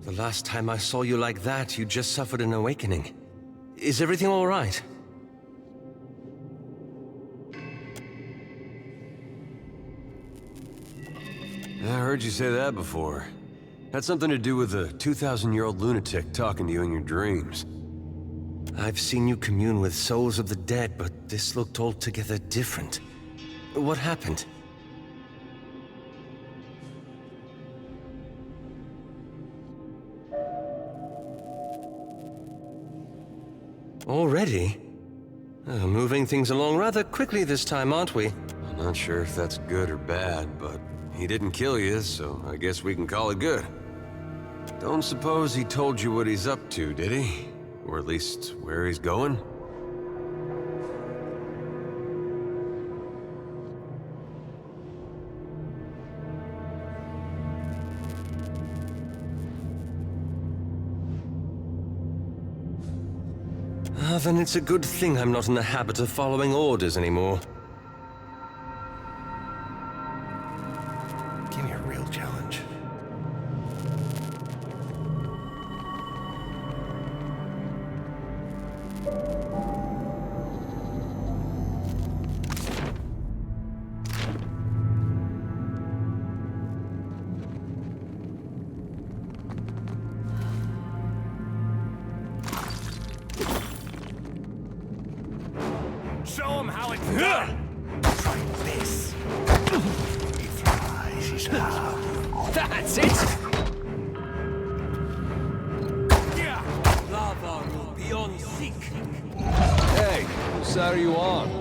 The last time I saw you like that, you just suffered an awakening. Is everything all right? I heard you say that before. Had something to do with a 2,000-year-old lunatic talking to you in your dreams. I've seen you commune with souls of the dead, but this looked altogether different. What happened? Already? Moving things along rather quickly this time, aren't we? I'm not sure if that's good or bad, but he didn't kill you, so I guess we can call it good. Don't suppose he told you what he's up to, did he? Or at least where he's going? Then it's a good thing I'm not in the habit of following orders anymore. Give me a real challenge. Show him how it's done! Try this. He flies, he's loud. That's it! Lava will be on seek. Hey, whose side are you on?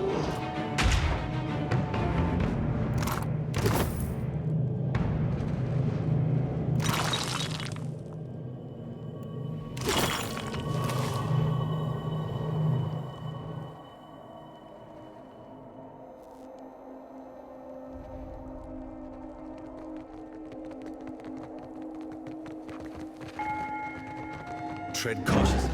Tread cautious.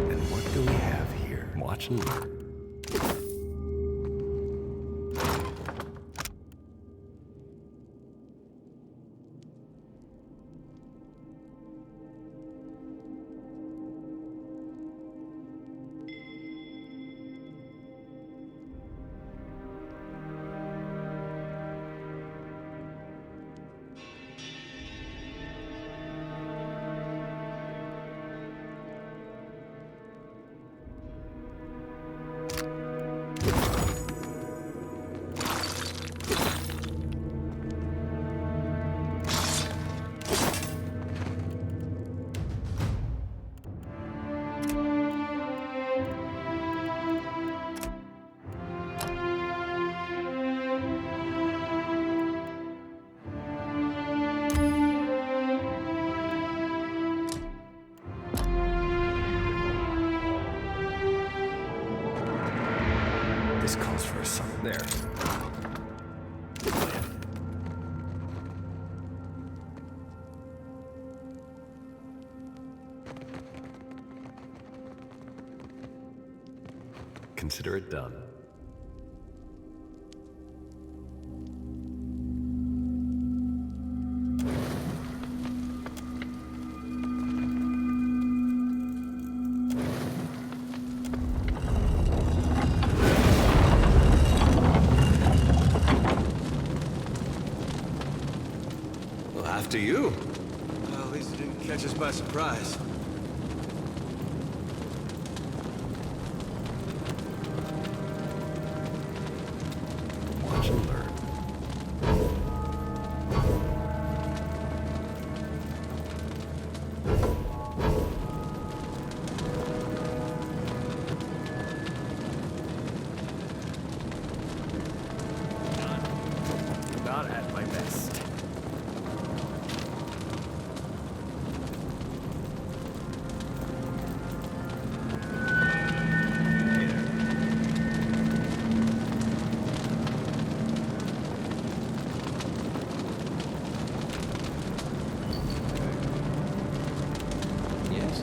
And what do we have here? Watch and learn. There. Consider it done. Well, after you. Well, at least it didn't catch us by surprise. Watch and learn. Not at my best. Yes.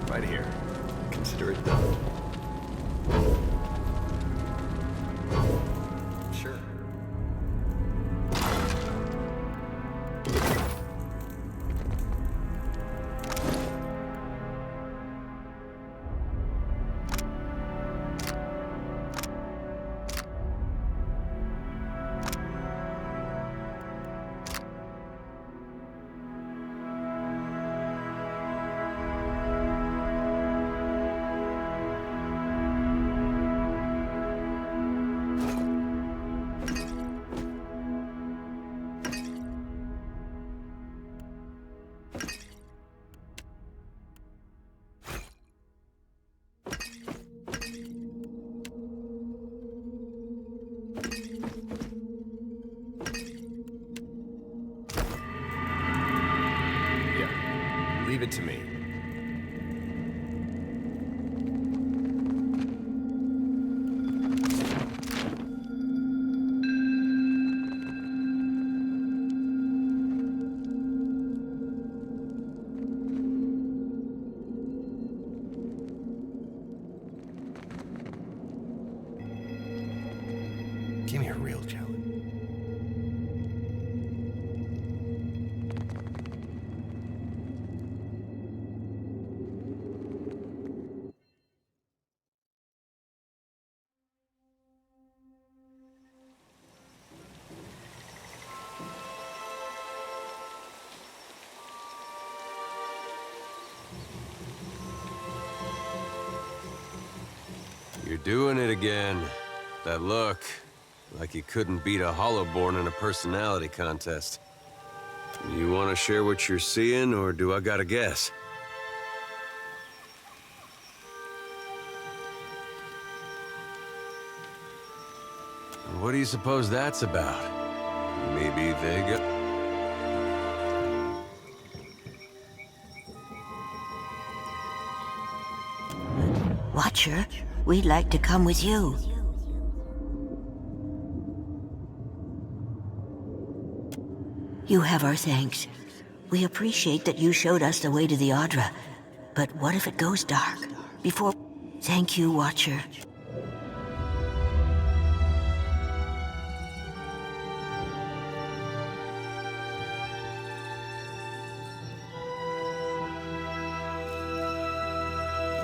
Right here. Consider it done. Sure. Leave it to me. Give me a real challenge. You're doing it again. That look. Like you couldn't beat a Hollowborn in a personality contest. You want to share what you're seeing, or do I gotta guess? What do you suppose that's about? Maybe they got... Watcher, we'd like to come with you. You have our thanks. We appreciate that you showed us the way to the Audra. But what if it goes dark? Before... Thank you, Watcher.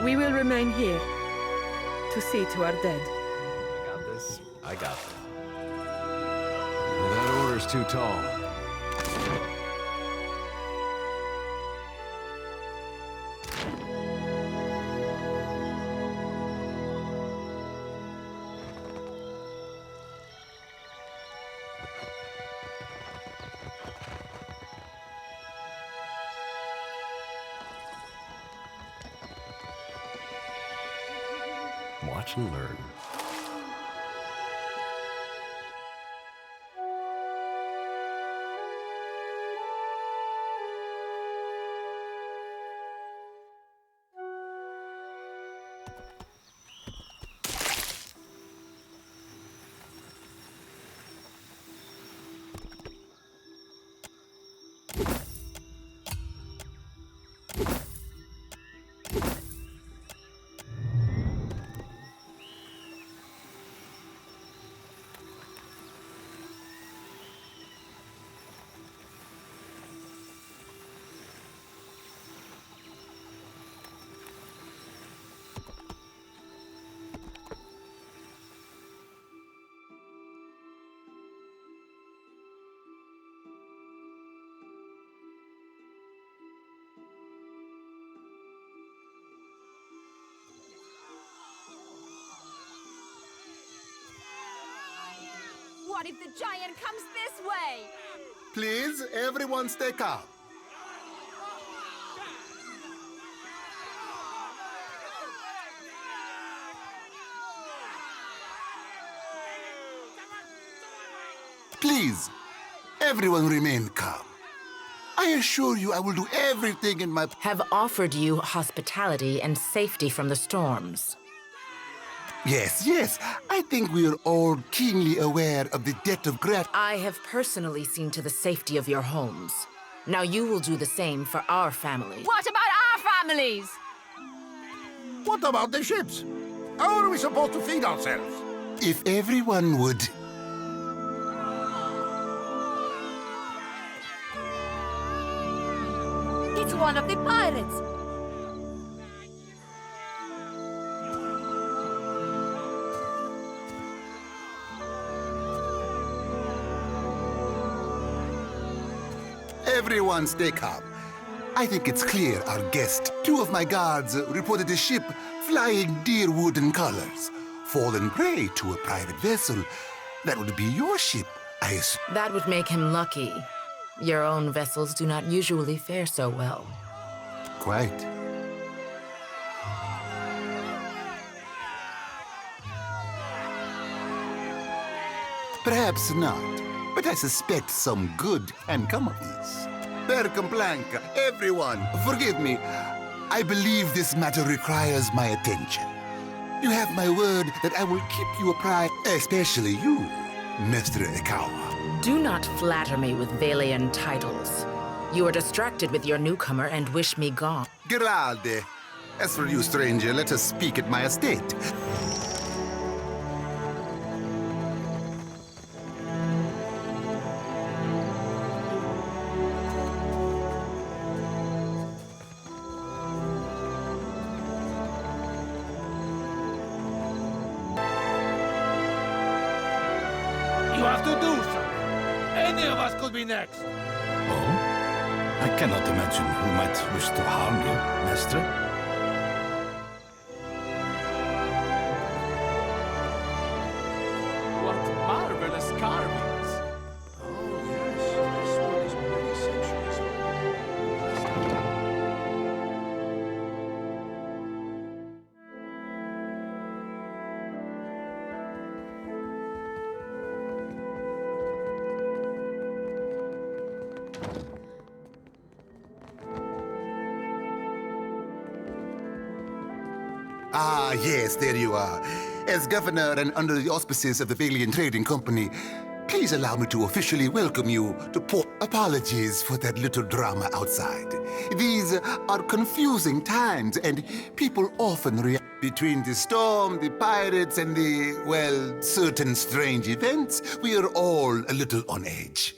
We will remain here to see to our dead. I got this. I got this. That order's too tall. Watch and learn. What if the giant comes this way? Please, everyone stay calm. Please, everyone remain calm. I assure you I will do everything in my... Have offered you hospitality and safety from the storms. Yes. I think we are all keenly aware of the debt of gratitude. I have personally seen to the safety of your homes. Now you will do the same for our family. What about our families? What about the ships? How are we supposed to feed ourselves? If everyone would... It's one of the pirates! Everyone stay calm. I think it's clear our guest. 2 of my guards reported a ship flying deer wooden colors, fallen prey to a private vessel. That would be your ship, I assume. That would make him lucky. Your own vessels do not usually fare so well. Quite. Perhaps not, but I suspect some good can come of this. Per Complanca, everyone, forgive me. I believe this matter requires my attention. You have my word that I will keep you apprised, especially you, Mr. Ikawa. Do not flatter me with Valian titles. You are distracted with your newcomer and wish me gone. Geralde. As for you, stranger, let us speak at my estate. You have to do something. Any of us could be next. Oh? I cannot imagine who might wish to harm you, Master. What marvelous carvings! Oh, yes. This one is many centuries Ah, yes, there you are. As governor and under the auspices of the Valian Trading Company, please allow me to officially welcome you to port. Apologies for that little drama outside. These are confusing times, and people often react between the storm, the pirates, and the, well, certain strange events. We are all a little on edge.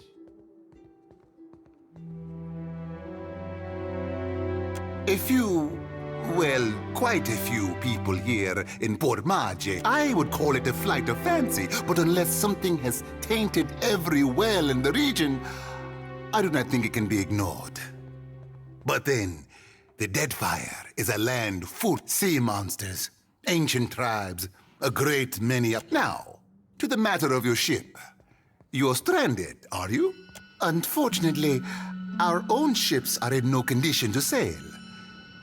A few, well, quite a few people here in Port Marge. I would call it a flight of fancy, but unless something has tainted every well in the region, I do not think it can be ignored. But then, the Deadfire is a land full of sea monsters, ancient tribes, a great many up. Now, to the matter of your ship. You're stranded, are you? Unfortunately, our own ships are in no condition to sail.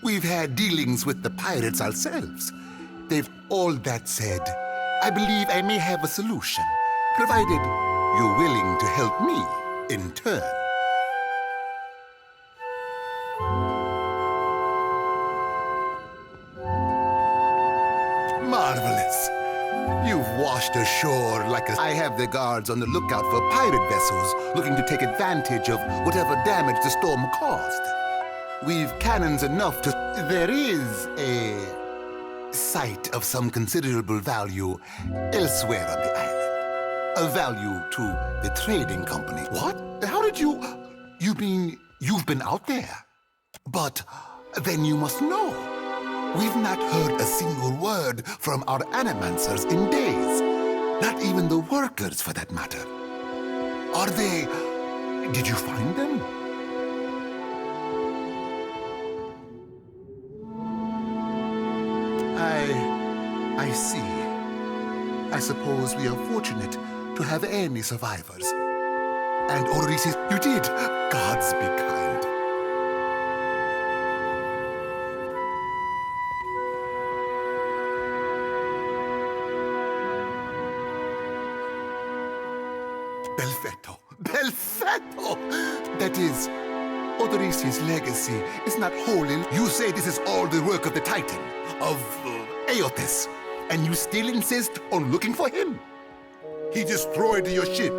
We've had dealings with the pirates ourselves. All that said, I believe I may have a solution, provided you're willing to help me in turn. Marvelous. You've washed ashore like a... I have the guards on the lookout for pirate vessels looking to take advantage of whatever damage the storm caused. We've cannons enough to... There is a site of some considerable value elsewhere on the island. A value to the trading company. What? How did you... You mean you've been out there? But then you must know. We've not heard a single word from our animancers in days. Not even the workers, for that matter. Are they... Did you find them? I see. I suppose we are fortunate to to have any survivors. And Odysseus, you did. Gods be kind. Belfetto. Belfetto! That is, Odysseus' legacy is not holy. You say this is all the work of the Titan, of Aeotis, and you still insist on looking for him? He destroyed your ship,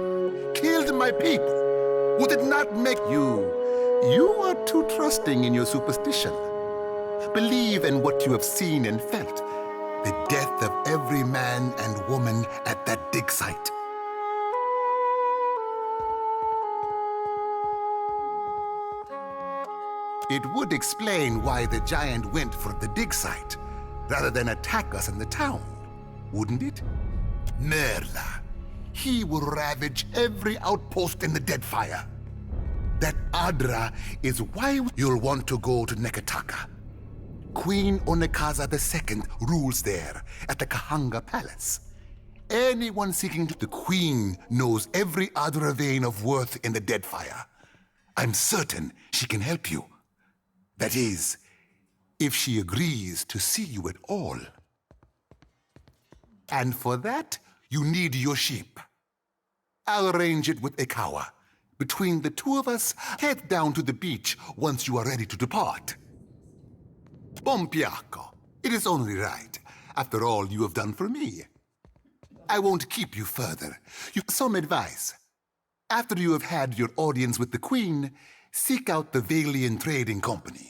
killed my people. Would it not make you... You are too trusting in your superstition. Believe in what you have seen and felt. The death of every man and woman at that dig site. It would explain why the giant went for the dig site, rather than attack us in the town, wouldn't it? Merla. He will ravage every outpost in the Deadfire. That Adra is why you'll want to go to Nekataka. Queen Onekaza II rules there at the Kahanga Palace. Anyone seeking the Queen knows every Adra vein of worth in the Deadfire. I'm certain she can help you. That is, if she agrees to see you at all. And for that, you need your ship. I'll arrange it with Ekawa. Between the two of us, head down to the beach once you are ready to depart. Bompiaco. It is only right, after all you have done for me. I won't keep you further. Some advice. After you have had your audience with the Queen, seek out the Valian Trading Company.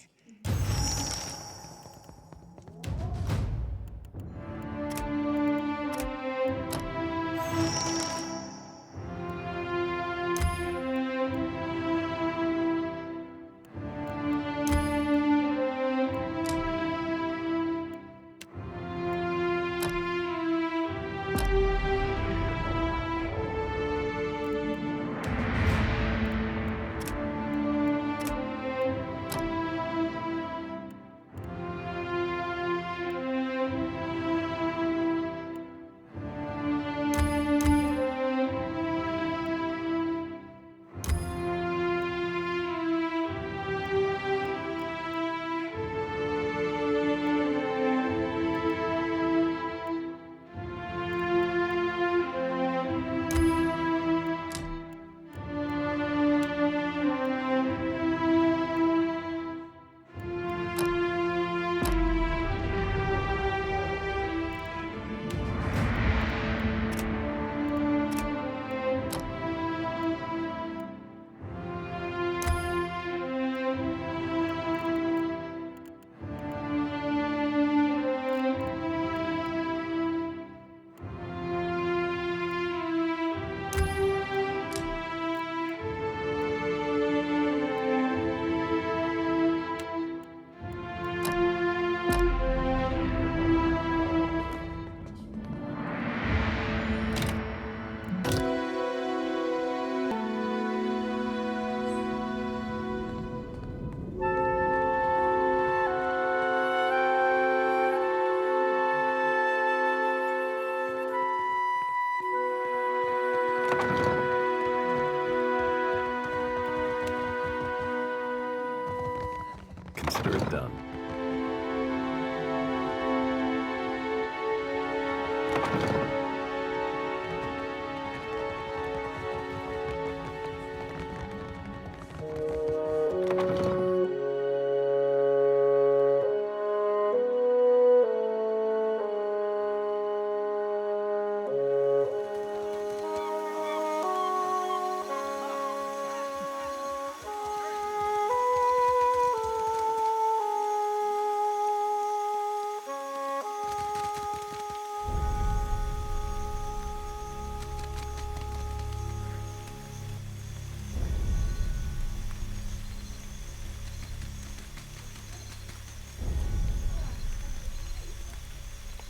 Consider it done.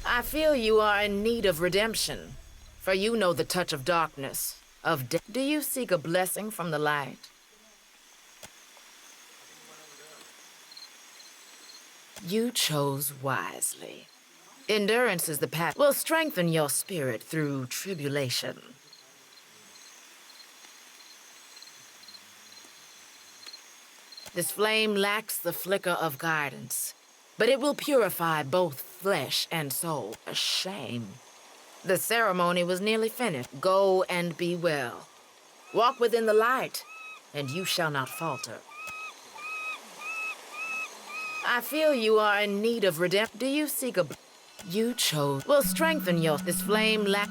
I feel you are in need of redemption, for you know the touch of darkness, of death. Do you seek a blessing from the light? You chose wisely. Endurance is the path will strengthen your spirit through tribulation. This flame lacks the flicker of guidance, but it will purify both flesh and soul. A shame. The ceremony was nearly finished. Go and be well. Walk within the light, and you shall not falter. I feel you are in need of redemption. Do you seek a... You chose... Will strengthen your... This flame lack...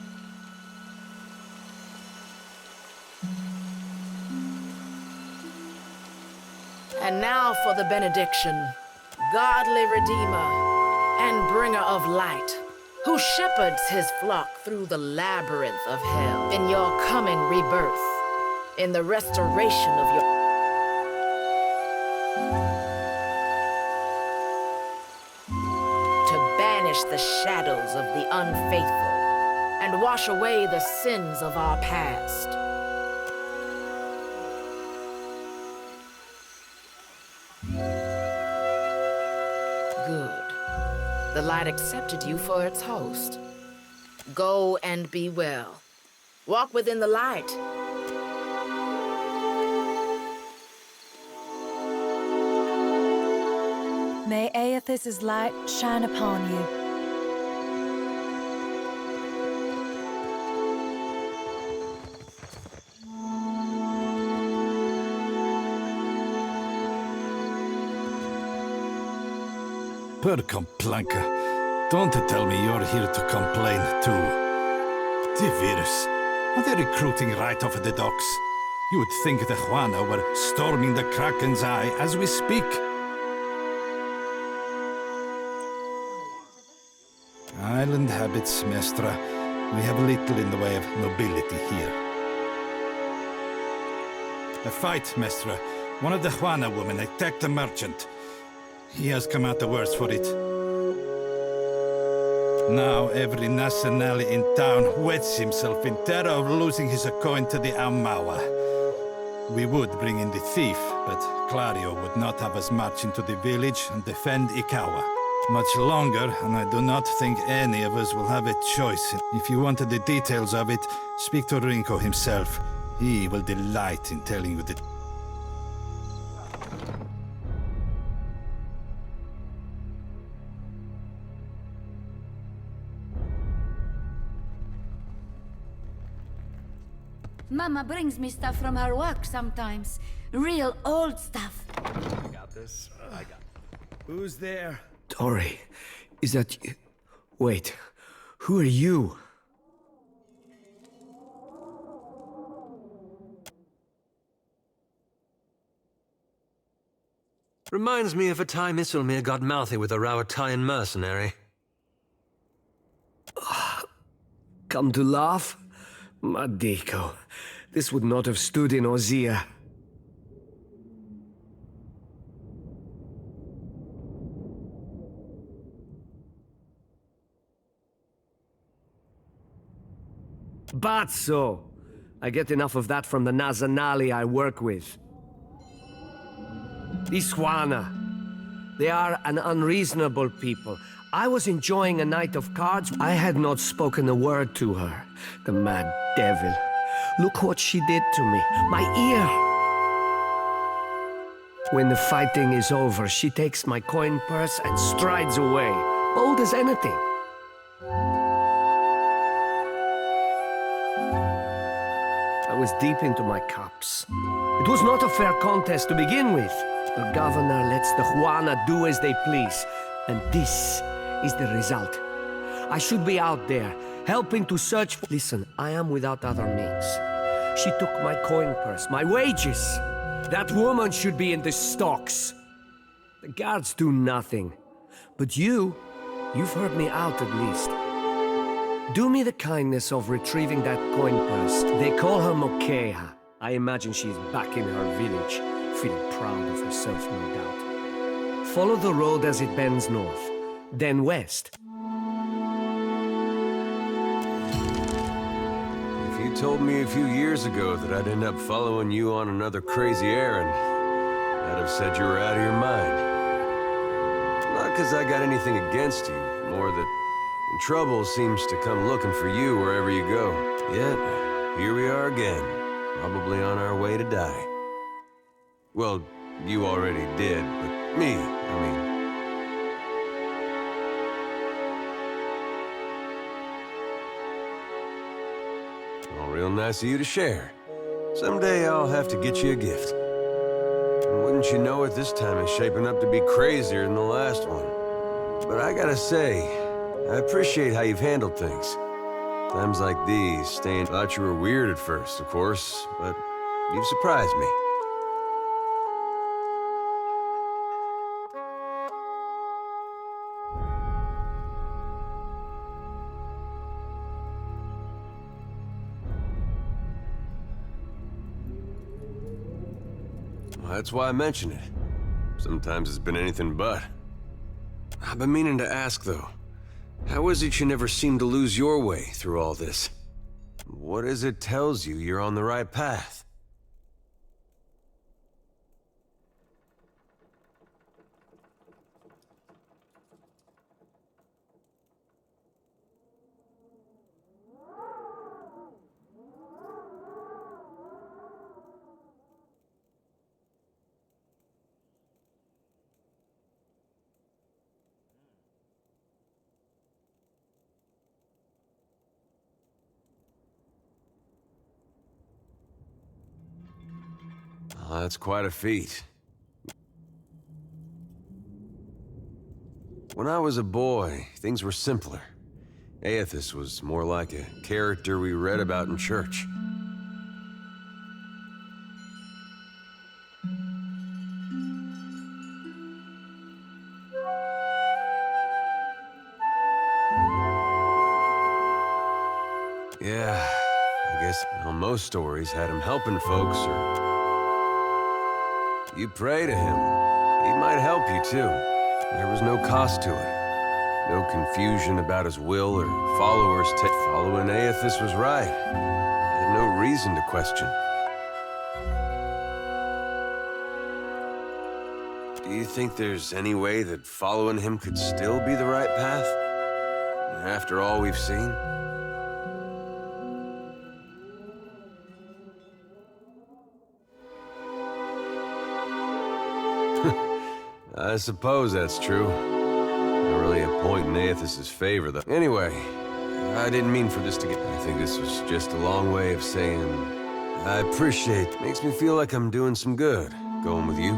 And now for the benediction. Godly Redeemer and bringer of light, who shepherds his flock through the labyrinth of hell. In your coming rebirth, in the restoration of your... To banish the shadows of the unfaithful and wash away the sins of our past. Good. The light accepted you for its host. Go and be well. Walk within the light. May Aethys' light shine upon you. Per Complanka, don't tell me you're here to complain too. The virus. Are they recruiting right off the docks? You would think the Juana were storming the Kraken's Eye as we speak. Island habits, Mestra. We have little in the way of nobility here. A fight, Mestra. One of the Juana women attacked a merchant. He has come out the worse for it. Now every Nasanali in town wets himself in terror of losing his coin to the Amawa. We would bring in the thief, but Clario would not have us march into the village and defend Ikawa much longer, and I do not think any of us will have a choice. If you wanted the details of it, speak to Rinko himself. He will delight in telling you the... Mama brings me stuff from her work sometimes. Real old stuff. I got this. I got it. Who's there? Tori, is that you? Wait, who are you? Reminds me of a time Isilmir got mouthy with a Rawatayan mercenary. Come to laugh? Madiko, this would not have stood in Ozia. Bazzo! I get enough of that from the Nazanali I work with. Iswana. They are an unreasonable people. I was enjoying a night of cards. I had not spoken a word to her. The mad devil. Look what she did to me. My ear. When the fighting is over, she takes my coin purse and strides away. Bold as anything. I was deep into my cups. It was not a fair contest to begin with. The governor lets the Juana do as they please. And this is the result. I should be out there, helping to search for... Listen, I am without other means. She took my coin purse, my wages. That woman should be in the stocks. The guards do nothing. But you've heard me out at least. Do me the kindness of retrieving that coin purse. They call her Mokeha. I imagine she is back in her village, feeling proud of herself, no doubt. Follow the road as it bends north, then west. If you told me a few years ago that I'd end up following you on another crazy errand, I'd have said you were out of your mind. Not because I got anything against you, more that trouble seems to come looking for you wherever you go. Yet, here we are again, probably on our way to die. Well, You already did, but me, I mean... Well, real nice of you to share. Someday I'll have to get you a gift. And wouldn't you know it, this time is shaping up to be crazier than the last one. But I gotta say, I appreciate how you've handled things. Times like these, staying... Thought you were weird at first, of course, but you've surprised me. Well, that's why I mention it. Sometimes it's been anything but. I've been meaning to ask, though. How is it you never seem to lose your way through all this? What is it tells you you're on the right path? Well, that's quite a feat. When I was a boy, things were simpler. Aethys was more like a character we read about in church. Yeah, I guess most stories had him helping folks, or... You pray to him, he might help you too. There was no cost to it. No confusion about his will or followers. Following Aethys was right. I had no reason to question. Do you think there's any way that following him could still be the right path? After all we've seen? I suppose that's true. Not really a point in Aethys' favor, though. Anyway, I didn't mean for this to get... I think this was just a long way of saying... I appreciate it. Makes me feel like I'm doing some good, going with you.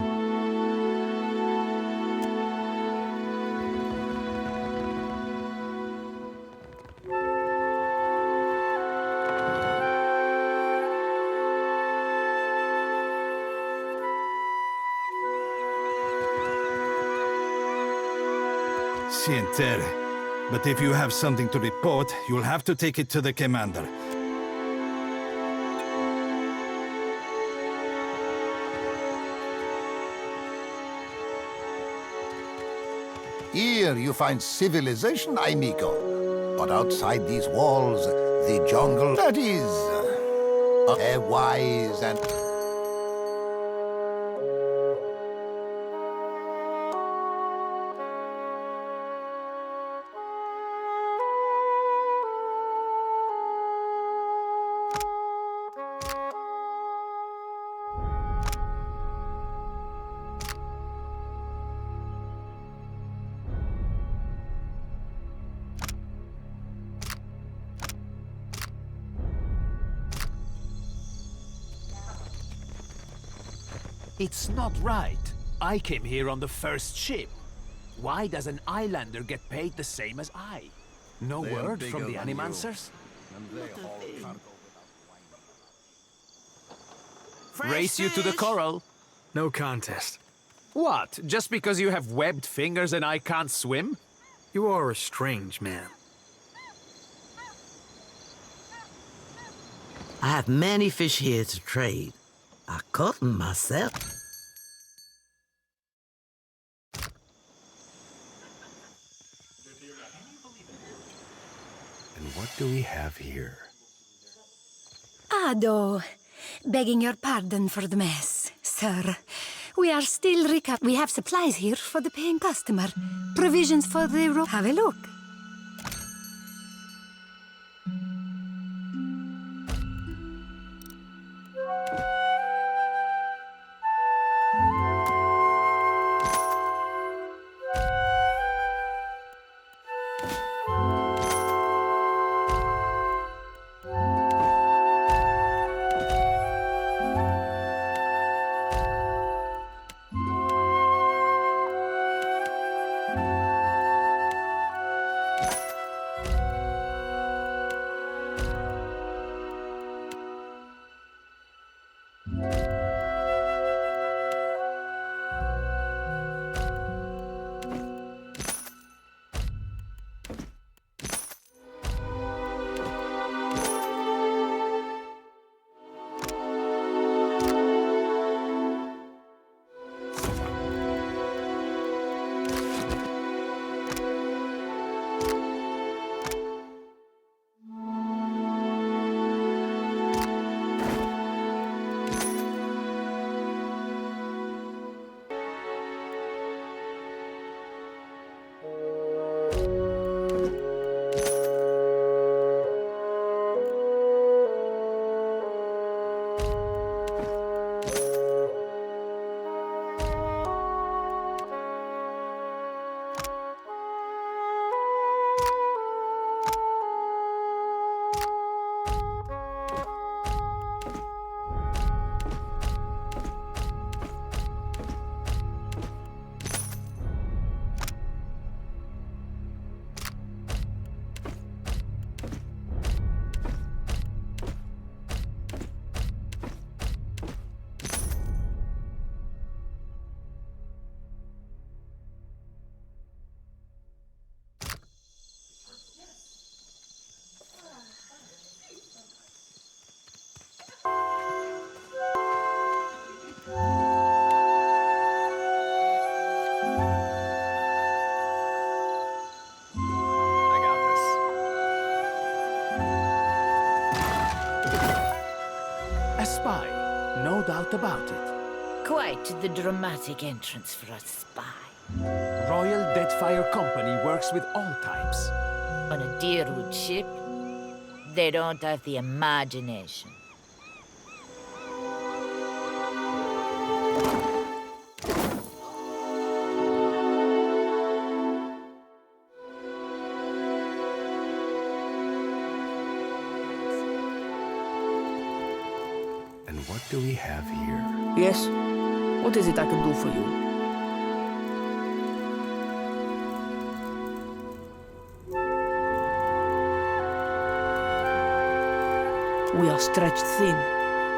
Sientere. But if you have something to report, you'll have to take it to the commander. Here you find civilization, amigo. But outside these walls, the jungle, that is... wise and... It's not right. I came here on the first ship. Why does an islander get paid the same as I? No word from the Animancers? Race you to the coral. No contest. What? Just because you have webbed fingers and I can't swim? You are a strange man. I have many fish here to trade. I caught them myself. And what do we have here? Ado, begging your pardon for the mess, sir. We are still we have supplies here for the paying customer. Provisions for the Have a look. what about it? Quite the dramatic entrance for a spy. Royal Deadfire Company works with all types. On a Deerwood ship, they don't have the imagination. And what do we have here? Yes? What is it I can do for you? We are stretched thin.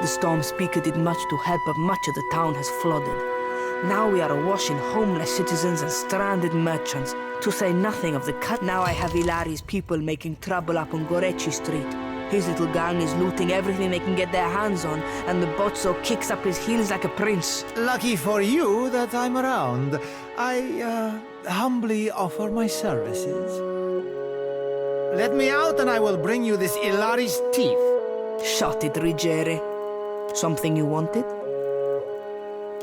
The storm speaker did much to help, but much of the town has flooded. Now we are awash in homeless citizens and stranded merchants, to say nothing of the cut. Now I have Ilari's people making trouble up on Gorechi Street. His little gang is looting everything they can get their hands on, and the Bozzo kicks up his heels like a prince. Lucky for you that I'm around. I, humbly offer my services. Let me out and I will bring you this Ilari's teeth. Shut it, Rigere. Something you wanted?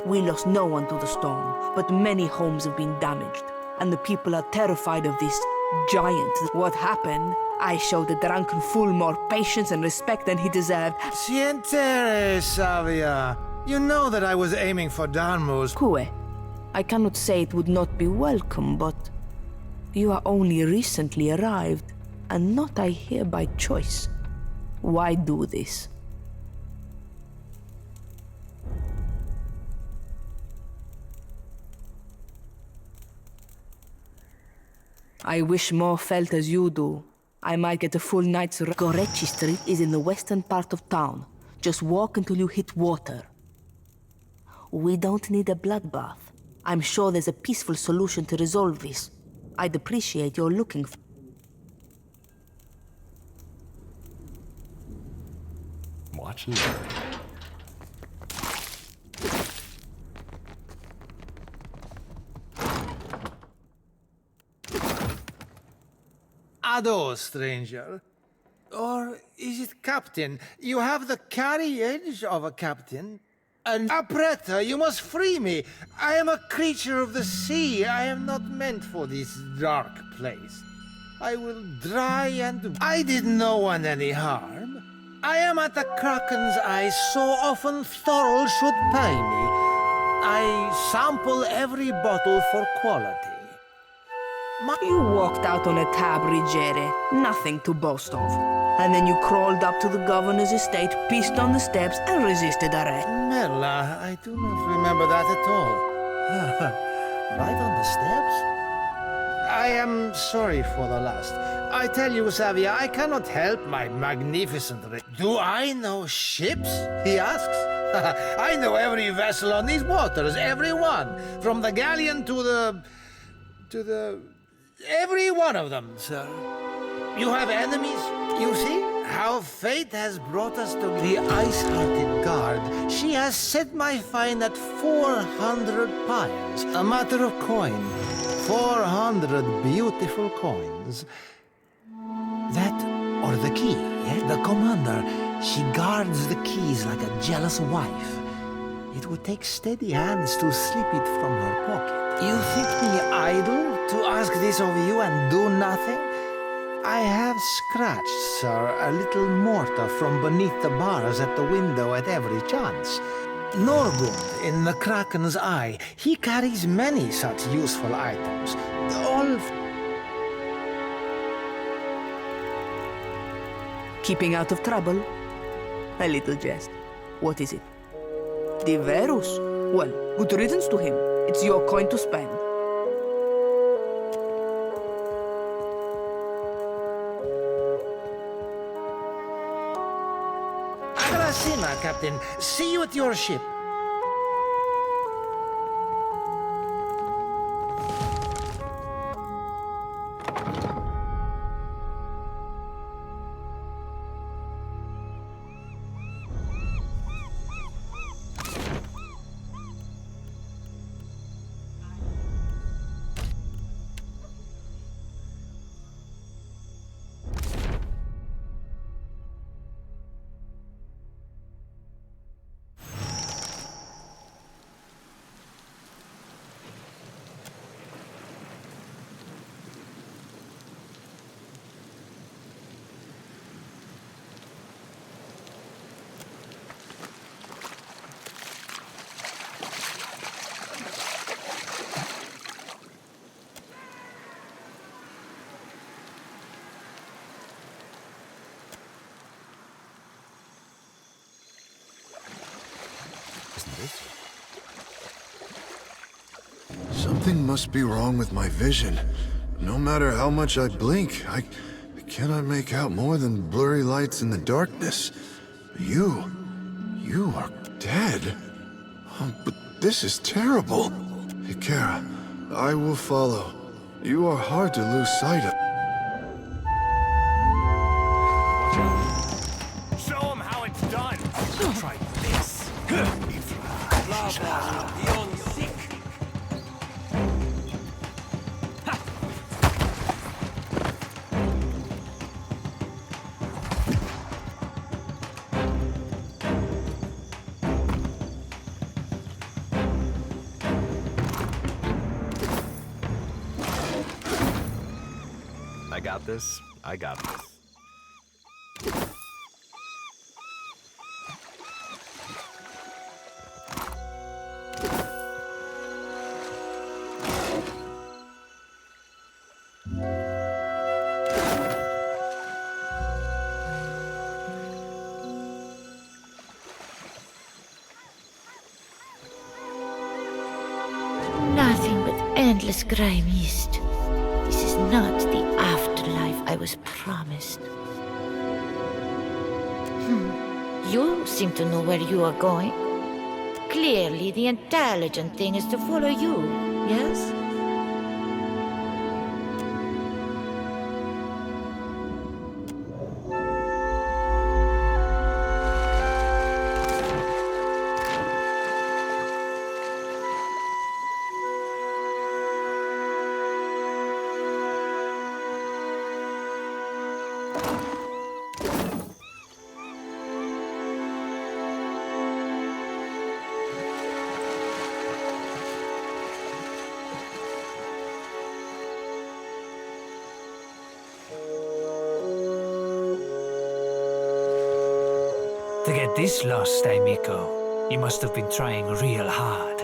We lost no one to the storm, but many homes have been damaged, and the people are terrified of this giant. What happened? I showed the drunken fool more patience and respect than he deserved. Sientere, Savia. You know that I was aiming for Darmus. Kue, I cannot say it would not be welcome, but you are only recently arrived, and not I here by choice. Why do this? I wish more felt as you do. I might get a full night's rest. Gorechi Street is in the western part of town. Just walk until you hit water. We don't need a bloodbath. I'm sure there's a peaceful solution to resolve this. I'd appreciate your looking for... Watch and learn. Ado, stranger. Or is it captain? You have the carriage of a captain. And Apretta, you must free me. I am a creature of the sea. I am not meant for this dark place. I will dry and... I did no one any harm. I am at the Kraken's eye so often Thorol should pay me. I sample every bottle for quality. You walked out on a tab, Rigere. Nothing to boast of. And then you crawled up to the governor's estate, pissed on the steps, and resisted arrest. Merla, I do not remember that at all. Right on the steps? I am sorry for the last. I tell you, Savia, I cannot help my magnificent... Do I know ships? He asks. I know every vessel on these waters, every one. From the galleon to the... Every one of them, sir. You have enemies, you see? How fate has brought us to the ice-hearted guard. She has set my fine at 400 pyres. A matter of coin. 400 beautiful coins. That, or the key, yeah? The commander, she guards the keys like a jealous wife. It would take steady hands to slip it from her pocket. You think me idle to ask this of you and do nothing? I have scratched, sir, a little mortar from beneath the bars at the window at every chance. Norgund, in the Kraken's eye, he carries many such useful items. All... Keeping out of trouble? A little jest. What is it? Diverus? Well, good riddance to him. It's your coin to spend. Agrasima, Captain. See you at your ship. Something must be wrong with my vision. No matter how much I blink, I cannot make out more than blurry lights in the darkness. You are dead. Oh, but this is terrible. Ikara, I will follow. You are hard to lose sight of. Show him how it's done. Try this. I got this. I got this. Nothing but endless gray mist. This is not the afterlife I was promised. You seem to know where you are going. Clearly, the intelligent thing is to follow you, yes? To get this lost, Miko, you must have been trying real hard.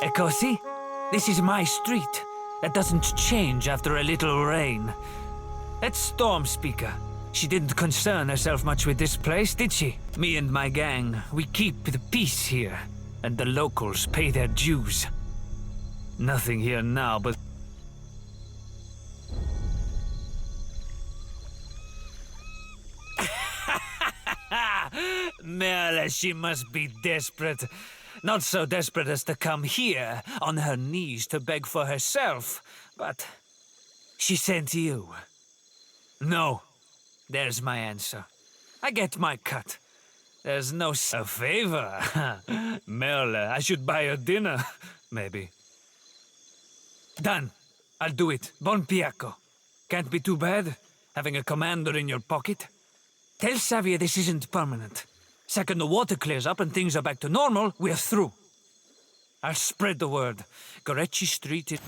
Ekosi, this is my street. That doesn't change after a little rain. That Storm Speaker, she didn't concern herself much with this place, did she? Me and my gang, we keep the peace here. And the locals pay their dues. Nothing here now but... Merle, she must be desperate. Not so desperate as to come here, on her knees to beg for herself, but... she sent you. No. There's my answer. I get my cut. There's no a favor. Merle, I should buy her dinner. Maybe. Done. I'll do it. Bon Piacco. Can't be too bad, having a commander in your pocket. Tell Xavier this isn't permanent. Second the water clears up and things are back to normal, we're through. I'll spread the word. Gorechi Street is...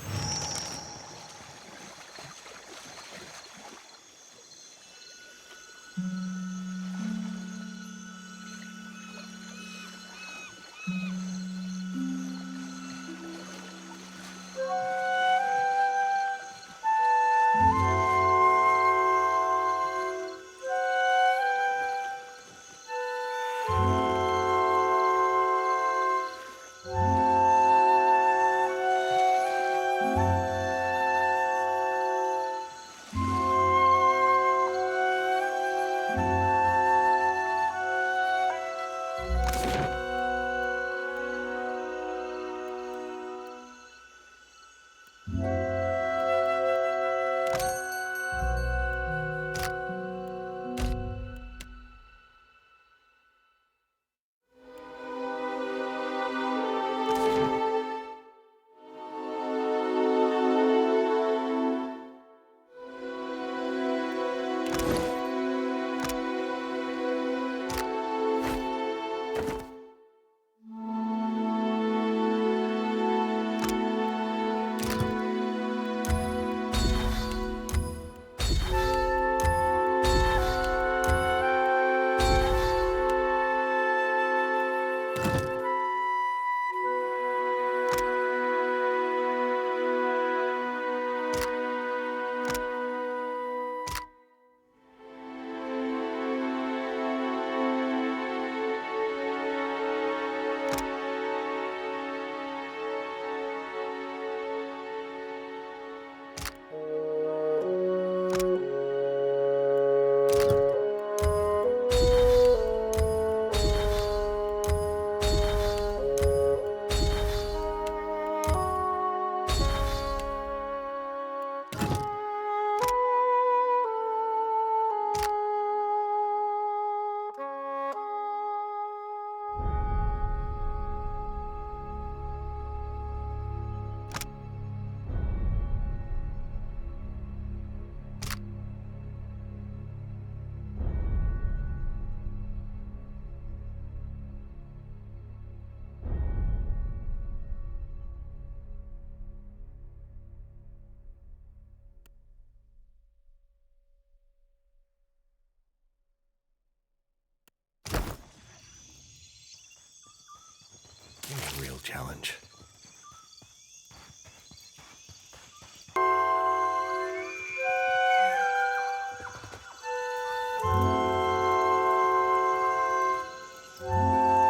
challenge.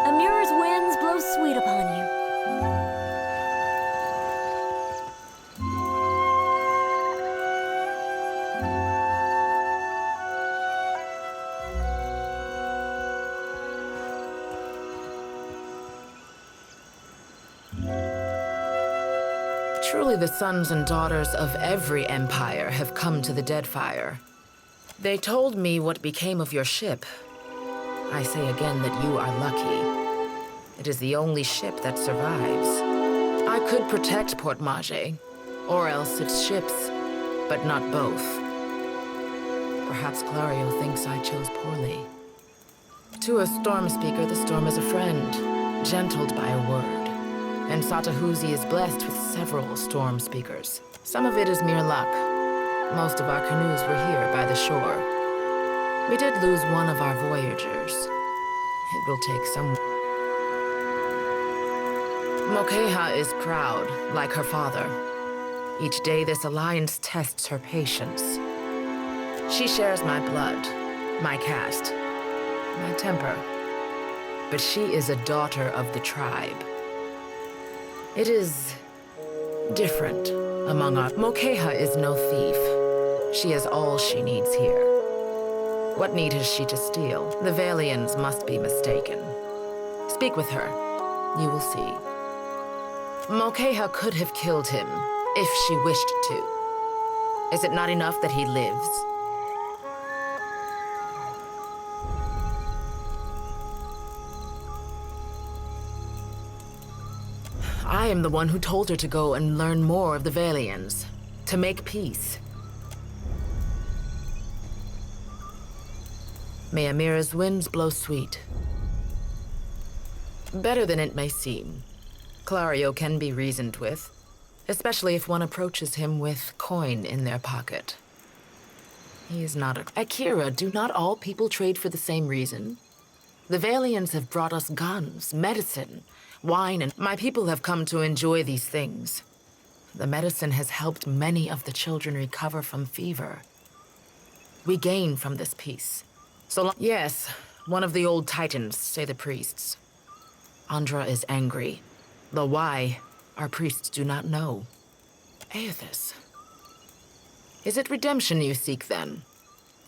Amira's winds blow sweet upon you. Truly the sons and daughters of every empire have come to the Deadfire. They told me what became of your ship. I say again that you are lucky. It is the only ship that survives. I could protect Port Mage, or else its ships, but not both. Perhaps Clario thinks I chose poorly. To a storm speaker, the storm is a friend, gentled by a word. And Satahuzi is blessed with several storm speakers. Some of it is mere luck. Most of our canoes were here by the shore. We did lose one of our voyagers. It will take some... Mokeha is proud, like her father. Each day this alliance tests her patience. She shares my blood, my caste, my temper. But she is a daughter of the tribe. It is different among our... Mokeha is no thief. She has all she needs here. What need has she to steal? The Valians must be mistaken. Speak with her. You will see. Mokeha could have killed him, if she wished to. Is it not enough that he lives? I am the one who told her to go and learn more of the Valians, to make peace. May Amira's winds blow sweet. Better than it may seem. Clario can be reasoned with, especially if one approaches him with coin in their pocket. He is not a... Akira, do not all people trade for the same reason? The Valians have brought us guns, medicine, wine, and my people have come to enjoy these things. The medicine has helped many of the children recover from fever. We gain from this peace. Yes, one of the old titans, say the priests. Andra is angry, though why, our priests do not know. Aethys. Is it redemption you seek, then?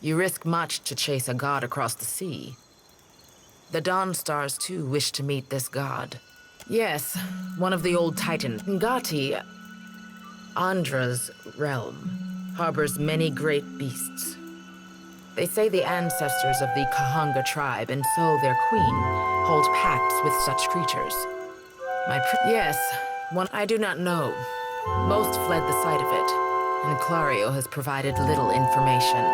You risk much to chase a god across the sea. The Dawn Stars, too, wish to meet this god. Yes, one of the old titans. Ngati, Andra's realm, harbors many great beasts. They say the ancestors of the Kahanga tribe, and so their queen, hold pacts with such creatures. Yes, one I do not know. Most fled the sight of it, and Clario has provided little information.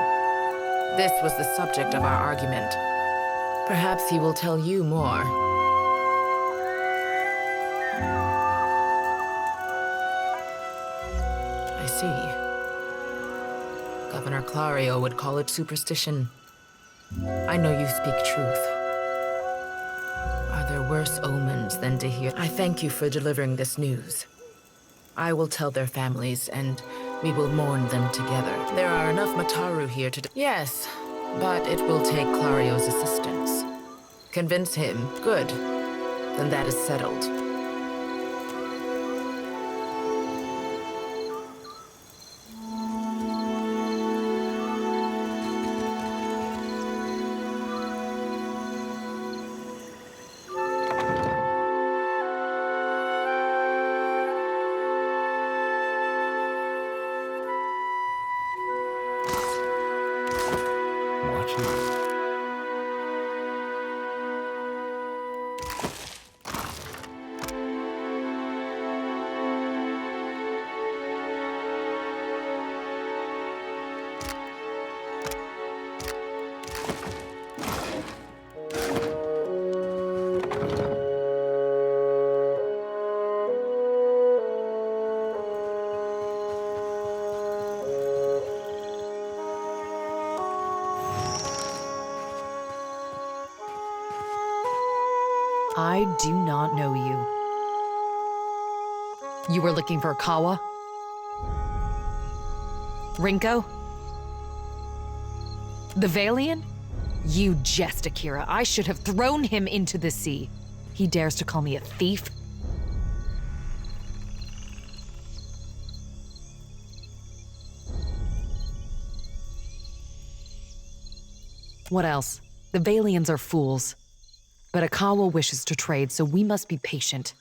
This was the subject of our argument. Perhaps he will tell you more. I see. Governor Clario would call it superstition. I know you speak truth. Are there worse omens than to hear? I thank you for delivering this news. I will tell their families, and we will mourn them together. There are enough Mataru here to... Yes, but it will take Clario's assistance. Convince him. Good. Then that is settled. I do not know you. You were looking for Kawa? Rinko? The Valian? You jest, Akira. I should have thrown him into the sea. He dares to call me a thief? What else? The Valians are fools. But Ikawa wishes to trade, so we must be patient.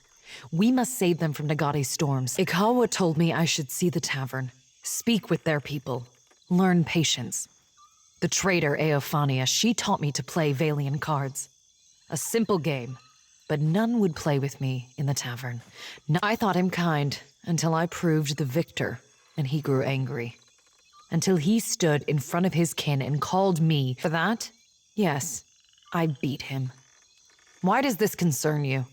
We must save them from Nagate's storms. Ikawa told me I should see the tavern, speak with their people, learn patience. The trader Eophania, she taught me to play Valian cards. A simple game, but none would play with me in the tavern. I thought him kind until I proved the victor, and he grew angry. Until he stood in front of his kin and called me. For that, yes, I beat him. Why does this concern you?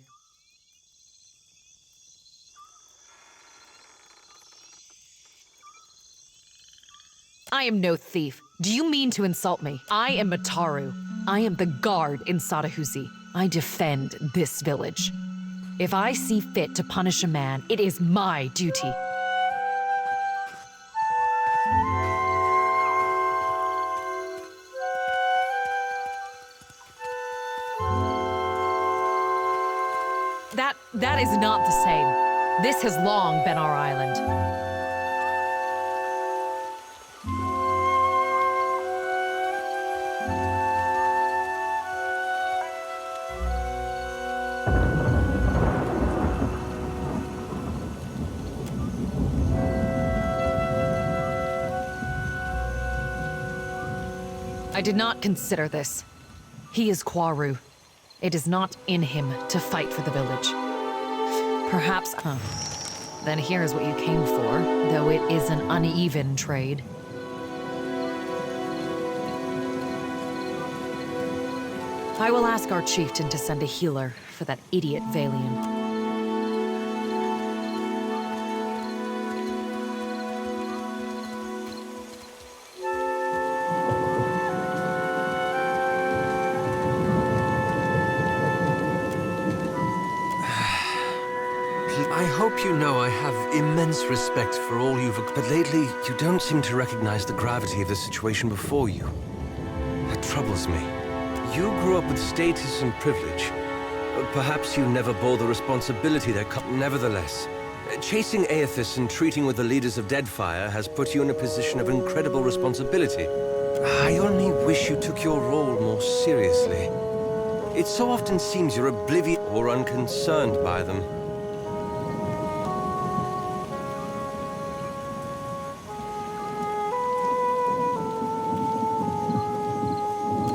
I am no thief. Do you mean to insult me? I am Mataru. I am the guard in Sadahuzi. I defend this village. If I see fit to punish a man, it is my duty. That is not the same. This has long been our island. I did not consider this. He is Kwaru. It is not in him to fight for the village. Perhaps, then here's what you came for, though it is an uneven trade. I will ask our chieftain to send a healer for that idiot Valian. I hope you know I have immense respect for all you've... But lately, you don't seem to recognize the gravity of the situation before you. That troubles me. You grew up with status and privilege. Perhaps you never bore the responsibility that comes. Nevertheless, chasing Aethys and treating with the leaders of Deadfire has put you in a position of incredible responsibility. I only wish you took your role more seriously. It so often seems you're oblivious or unconcerned by them.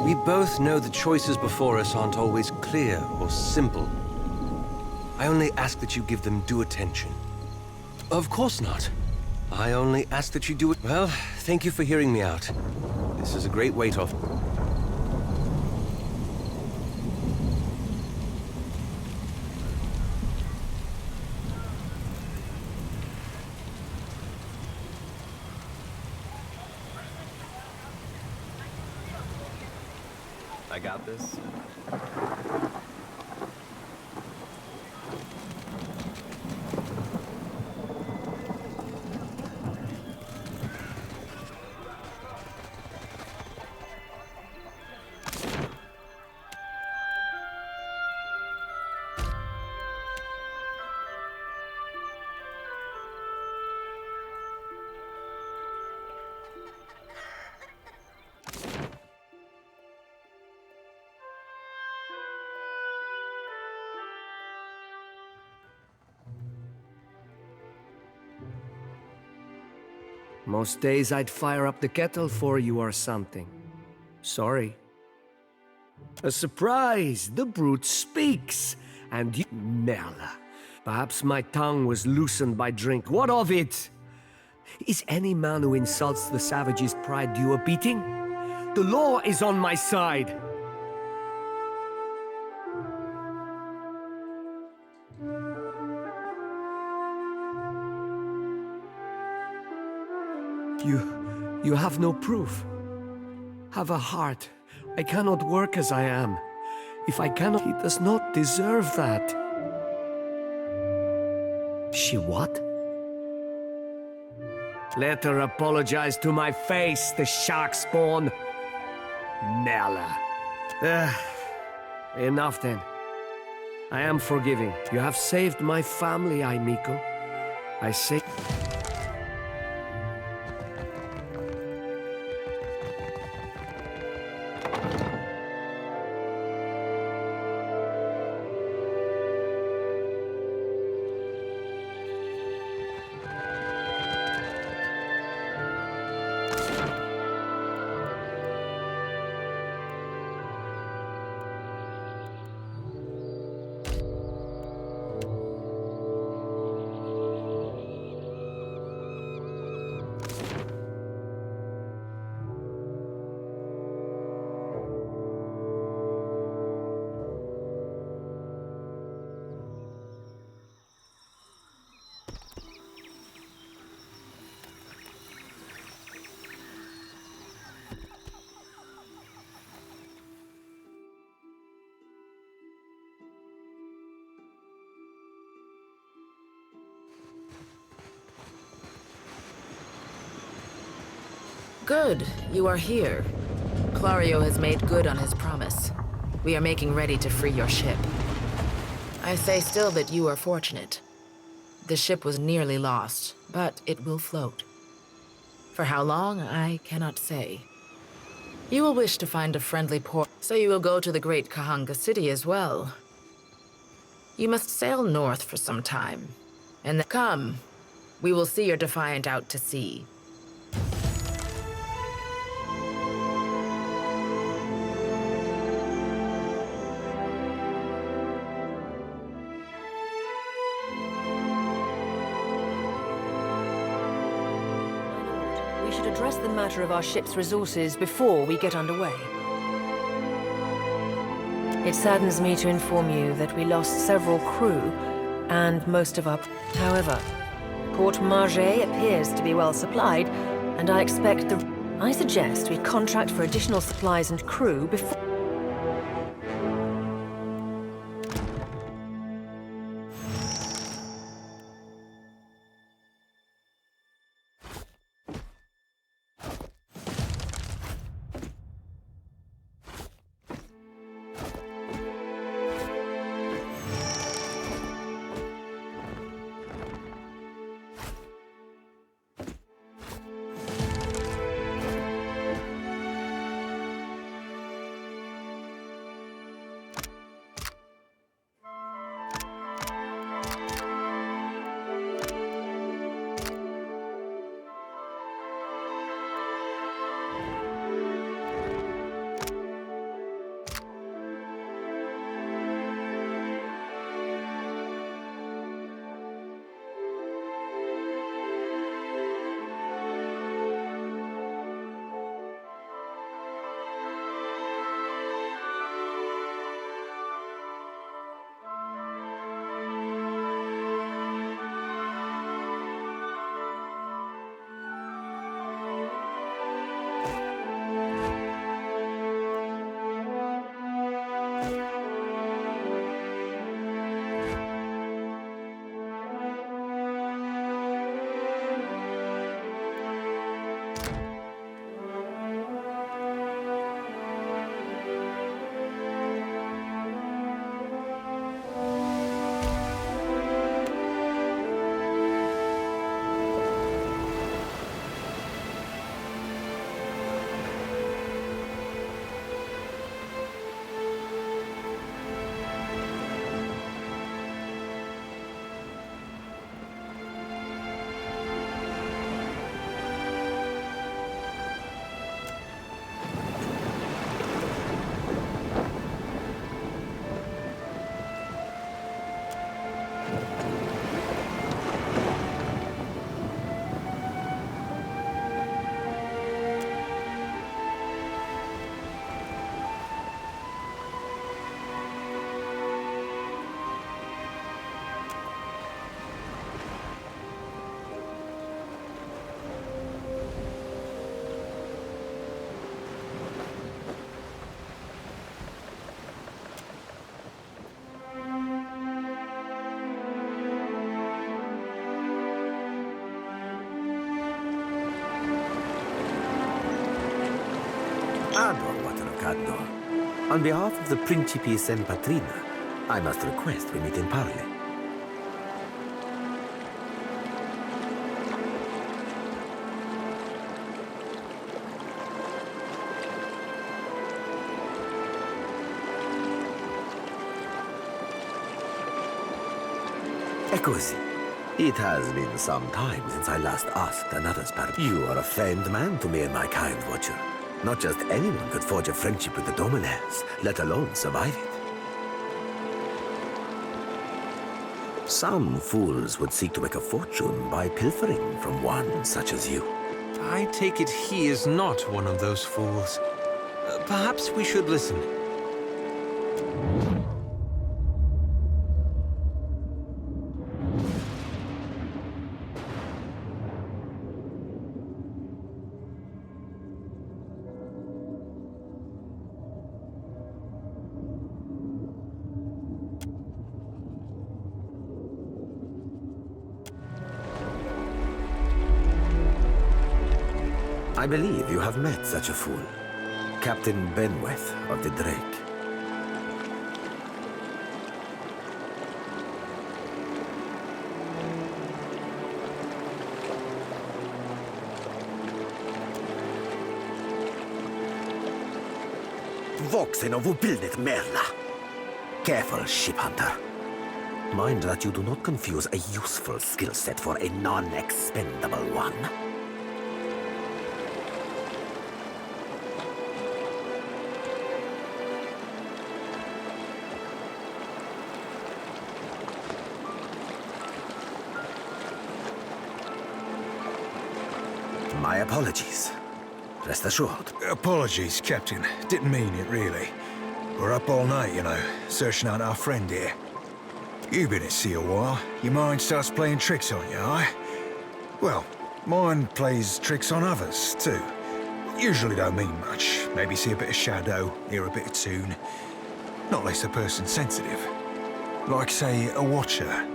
We both know the choices before us aren't always clear or simple. I only ask that you give them due attention. Of course not. I only ask that you do it. Well, thank you for hearing me out. This is a great weight off. I got this. Most days I'd fire up the kettle for you or something. Sorry. A surprise! The brute speaks! And you... Merla. Perhaps my tongue was loosened by drink. What of it? Is any man who insults the savage's pride due a beating? The law is on my side! You have no proof. Have a heart. I cannot work as I am. If I cannot, he does not deserve that. She what? Let her apologize to my face, the shark spawn. Merla. Enough then. I am forgiving. You have saved my family, Aimiko. I say... Good, you are here. Clario has made good on his promise. We are making ready to free your ship. I say still that you are fortunate. The ship was nearly lost, but it will float. For how long, I cannot say. You will wish to find a friendly port, so you will go to the great Kahanga city as well. You must sail north for some time, and then come. We will see your Defiant out to sea. We should address the matter of our ship's resources before we get underway. It saddens me to inform you that we lost several crew and most of our... However, Port Margé appears to be well supplied, and I expect the... I suggest we contract for additional supplies and crew before... Adnor. On behalf of the Principes and Patrina, I must request we meet in parley. Eccoci. It has been some time since I last asked another's pardon. You are a famed man to me and my kind watcher. Not just anyone could forge a friendship with the Dominaires, let alone survive it. Some fools would seek to make a fortune by pilfering from one such as you. I take it he is not one of those fools. Perhaps we should listen. I believe you have met such a fool. Captain Benweth of the Drake. Voxen of Ubilnet Merla. Careful, ship hunter. Mind that you do not confuse a useful skill set for a non-expendable one. My apologies. Rest assured. Apologies, Captain. Didn't mean it, really. We're up all night, you know, searching out our friend here. You've been at sea a while. Your mind starts playing tricks on you, aye? Well, mine plays tricks on others, too. Usually don't mean much. Maybe see a bit of shadow, hear a bit of tune. Not less a person sensitive. Like, say, a watcher.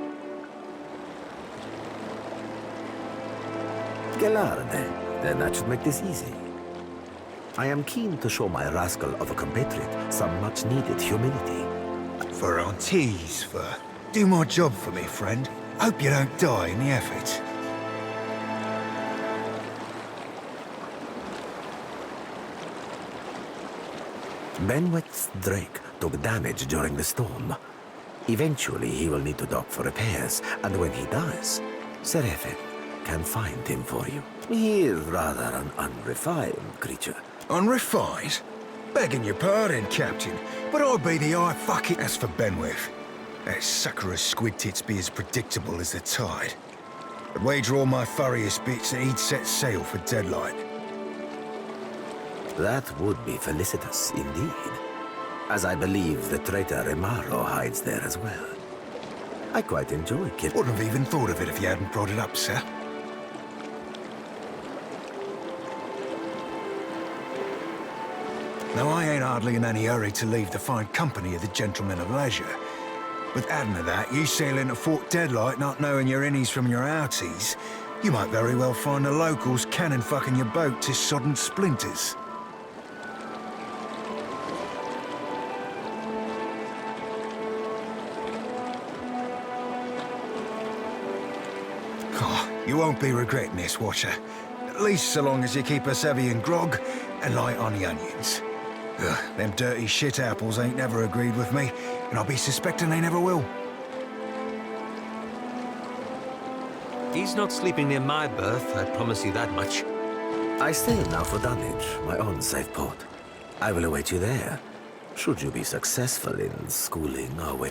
Gelarde. Then that should make this easy. I am keen to show my rascal of a compatriot some much-needed humility. For Auntie's, for... Do my job for me, friend. Hope you don't die in the effort. Benweth's Drake took damage during the storm. Eventually, he will need to dock for repairs, and when he does, Seraphin can find him for you. He is rather an unrefined creature. Unrefined? Begging your pardon, Captain, but I'll be the eye fucking... As for Benweth, that sucker of squid tits be as predictable as the tide. I'd wager all my furriest bits that he'd set sail for Deadlight. That would be felicitous indeed, as I believe the traitor Remaro hides there as well. I quite enjoy killing... Wouldn't have even thought of it if you hadn't brought it up, sir. Now, I ain't hardly in any hurry to leave the fine company of the gentlemen of leisure. But adding to that, you sail into Fort Deadlight not knowing your innies from your outies, you might very well find the locals cannon fucking your boat to sodden splinters. Oh, you won't be regretting this, Watcher. At least so long as you keep us heavy in grog and light on the onions. Ugh, them dirty shit apples ain't never agreed with me, and I'll be suspecting they never will. He's not sleeping near my berth, I promise you that much. I sail now for Dunwich, my own safe port. I will await you there, should you be successful in schooling our way.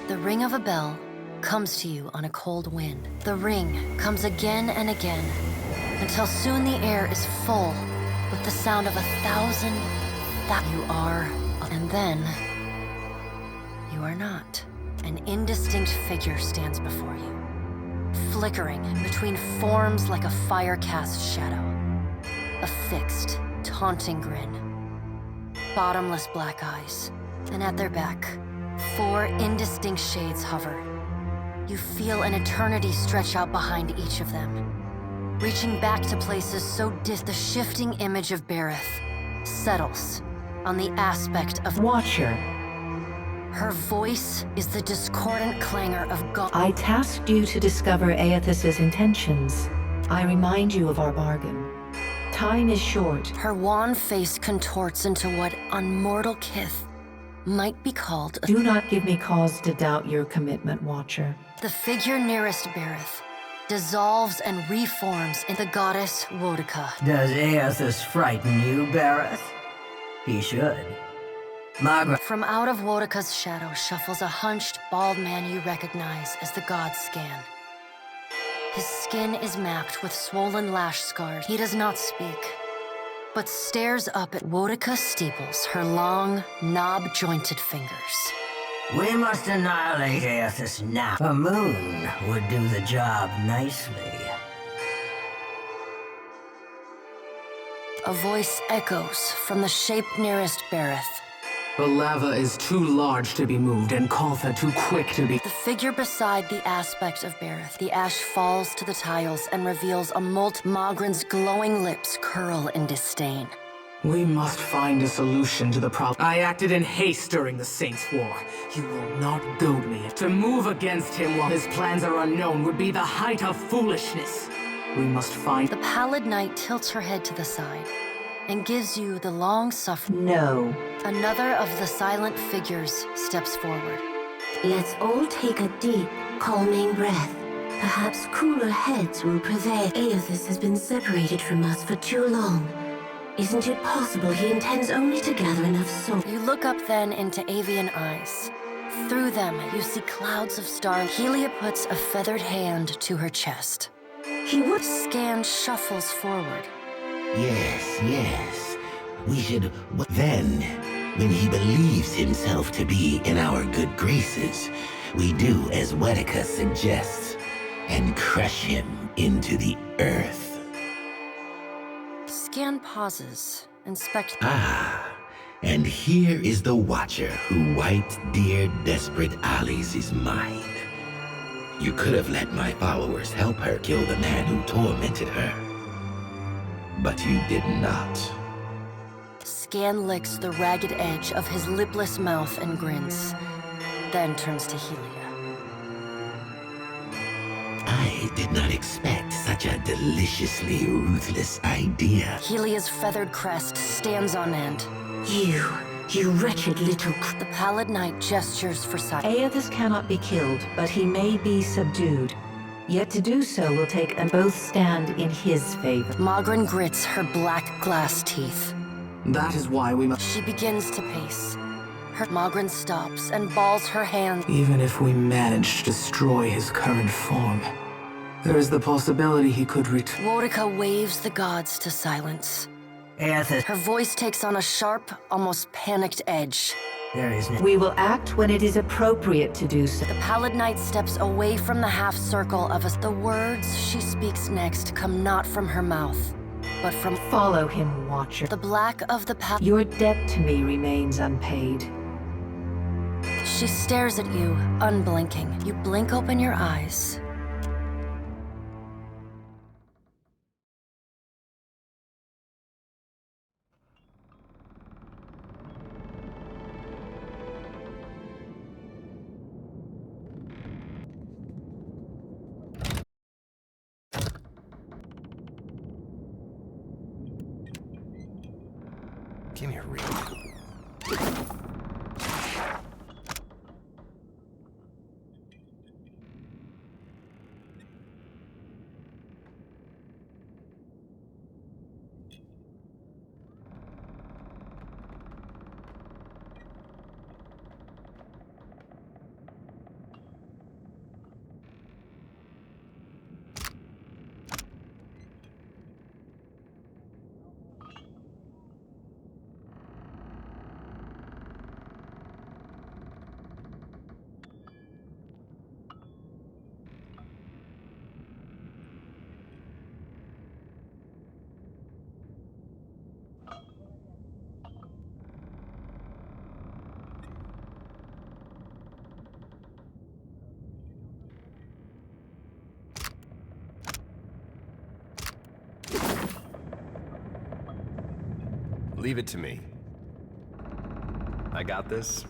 The ring of a bell comes to you on a cold wind. The ring comes again and again, until soon the air is full with the sound of 1,000 that you are, and then you are not. An indistinct figure stands before you, flickering between forms like a fire-cast shadow. A fixed, taunting grin, bottomless black eyes, and at their back, 4 indistinct shades hover. You feel an eternity stretch out behind each of them, reaching back to places so the shifting image of Berith settles on the aspect of Watcher. Her voice is the discordant clangor of God. I tasked you to discover Aethys's intentions. I remind you of our bargain. Time is short. Her wan face contorts into what on mortal kith might be called a... Do not give me cause to doubt your commitment, Watcher. The figure nearest Berith dissolves and reforms in the goddess Wodica. Does Aethys frighten you, Berith? He should. Margaret. From out of Wodica's shadow shuffles a hunched, bald man you recognize as the god Scan. His skin is mapped with swollen lash scars. He does not speak, but stares up at Wodica steeples her long, knob-jointed fingers. We must annihilate Aethys now. A moon would do the job nicely. A voice echoes from the shape nearest Bereth. The lava is too large to be moved, and Koltha too quick to be... The figure beside the aspect of Bereth. The ash falls to the tiles and reveals a Magrin's glowing lips curl in disdain. We must find a solution to the problem. I acted in haste during the Saints' War. You will not goad me. To move against him while his plans are unknown would be the height of foolishness. We must find... The pallid knight tilts her head to the side and gives you the long-suffering... No. Another of the silent figures steps forward. Let's all take a deep, calming breath. Perhaps cooler heads will prevail. Aethys has been separated from us for too long. Isn't it possible he intends only to gather enough souls? You look up then into avian eyes. Through them, you see clouds of stars. Helia puts a feathered hand to her chest. He would... Scan shuffles forward. Yes. We should... Then, when he believes himself to be in our good graces, we do as Wedeka suggests, and crush him into the earth. Scan pauses, inspect... And here is the Watcher who wiped dear desperate Alice's mind. You could have let my followers help her kill the man who tormented her. But you did not. Scan licks the ragged edge of his lipless mouth and grins, then turns to Helia. I did not expect such a deliciously ruthless idea. Helia's feathered crest stands on end. You wretched little... The pallid knight gestures for silence. Aethys cannot be killed, but he may be subdued. Yet to do so will take and both stand in his favor. Magrin grits her black glass teeth. That is why we must... She begins to pace. Her Magrin stops and balls her hand. Even if we manage to destroy his current form, there is the possibility he could return. Wodika waves the gods to silence. Aethys. Her voice takes on a sharp, almost panicked edge. There is no... We will act when it is appropriate to do so. The pallid knight steps away from the half-circle of us. The words she speaks next come not from her mouth, but from... Follow him, Watcher. The black of the Your debt to me remains unpaid. She stares at you, unblinking. You blink open your eyes. Give me a read. Leave it to me. I got this.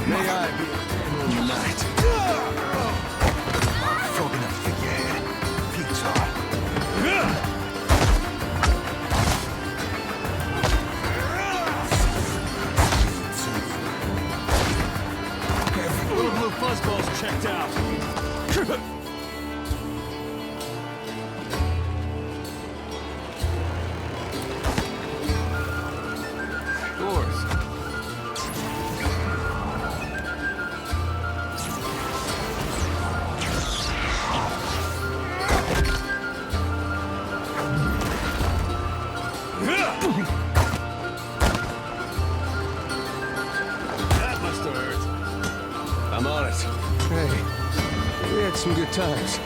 May I be a night? Frog enough figurehead. Futile. Little blue fuzzball's checked out. That must have hurt. I'm on it. Hey, we had some good times.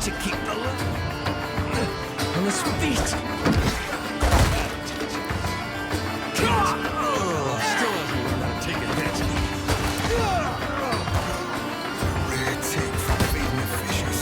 To keep the look on his feet. Still hasn't learned how to take a hit. Red tape from feeding the fishes.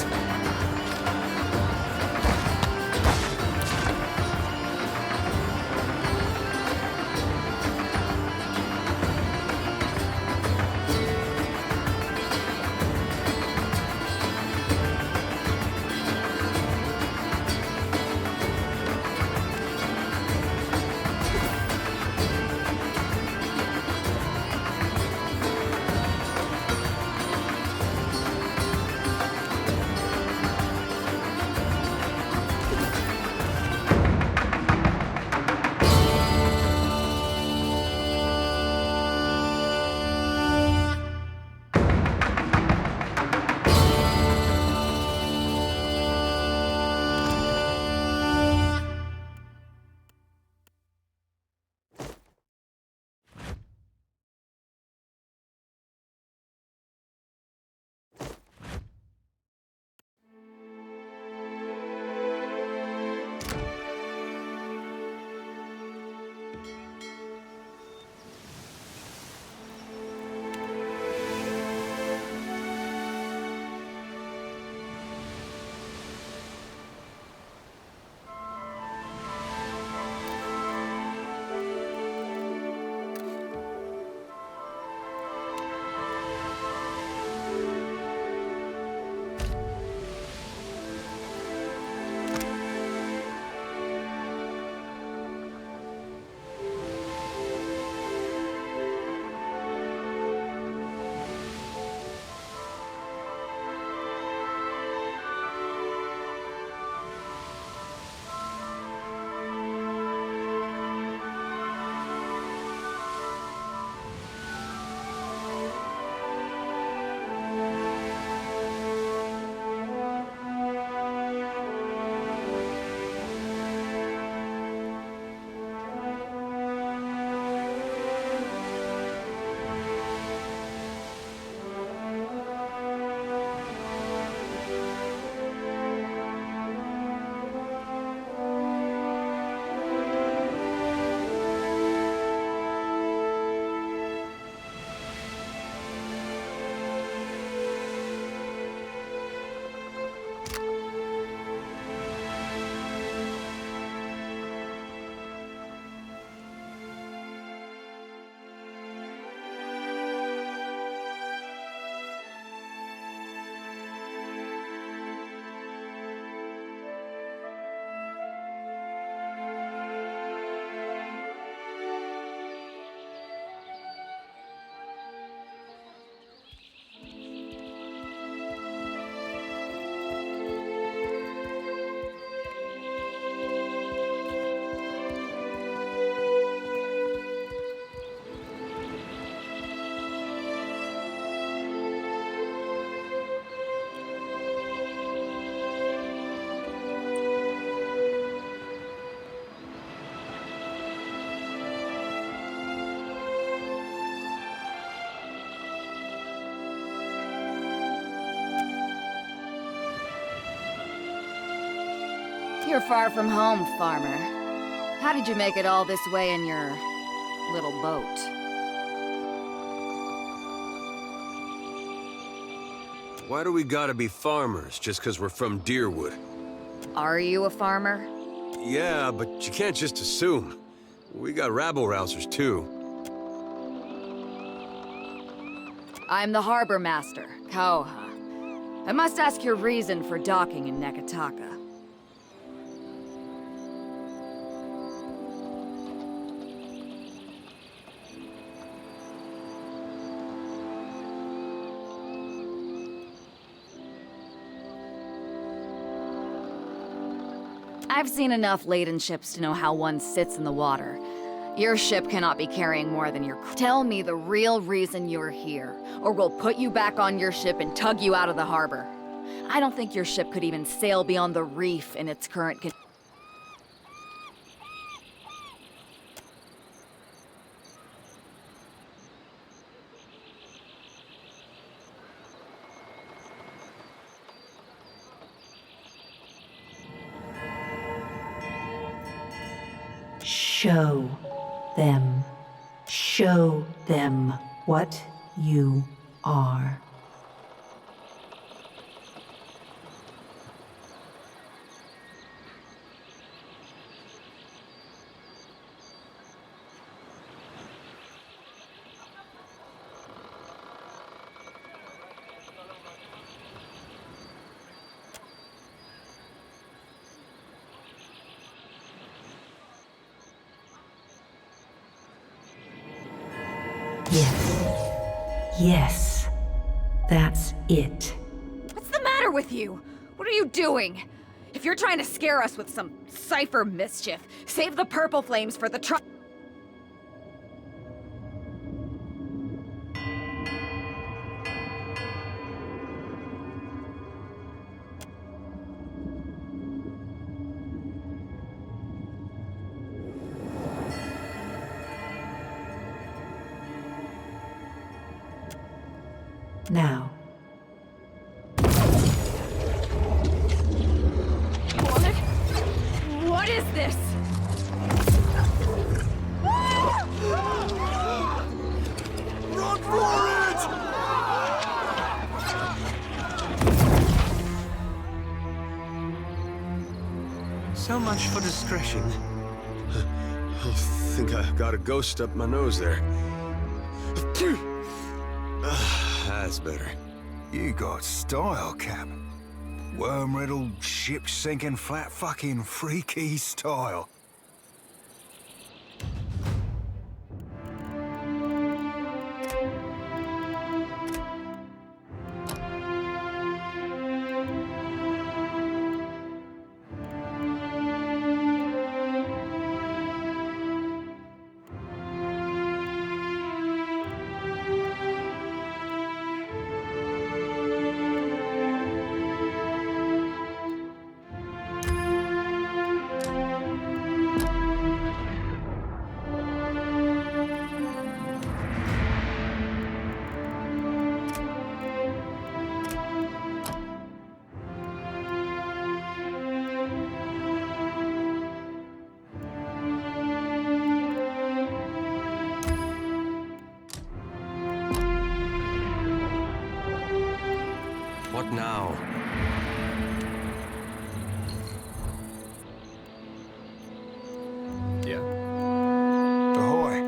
You're far from home, farmer. How did you make it all this way in your little boat? Why do we gotta be farmers just because we're from Deerwood? Are you a farmer? Yeah, but you can't just assume. We got rabble-rousers, too. I'm the harbor master, Kauha. I must ask your reason for docking in Nekataka. I've seen enough laden ships to know how one sits in the water. Your ship cannot be carrying more than your crew. Tell me the real reason you're here, or we'll put you back on your ship and tug you out of the harbor. I don't think your ship could even sail beyond the reef in its current condition. Show them. Show them what you are. Yes, that's it. What's the matter with you? What are you doing? If you're trying to scare us with some cipher mischief, save the purple flames for the Now. What is this? Run for it! So much for discretion. I think I got a ghost up my nose there. That's better. You got style, Cap. Worm-riddled, ship-sinking, flat-fucking freaky style. What now? Yeah. Ahoy.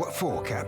What for, Cap?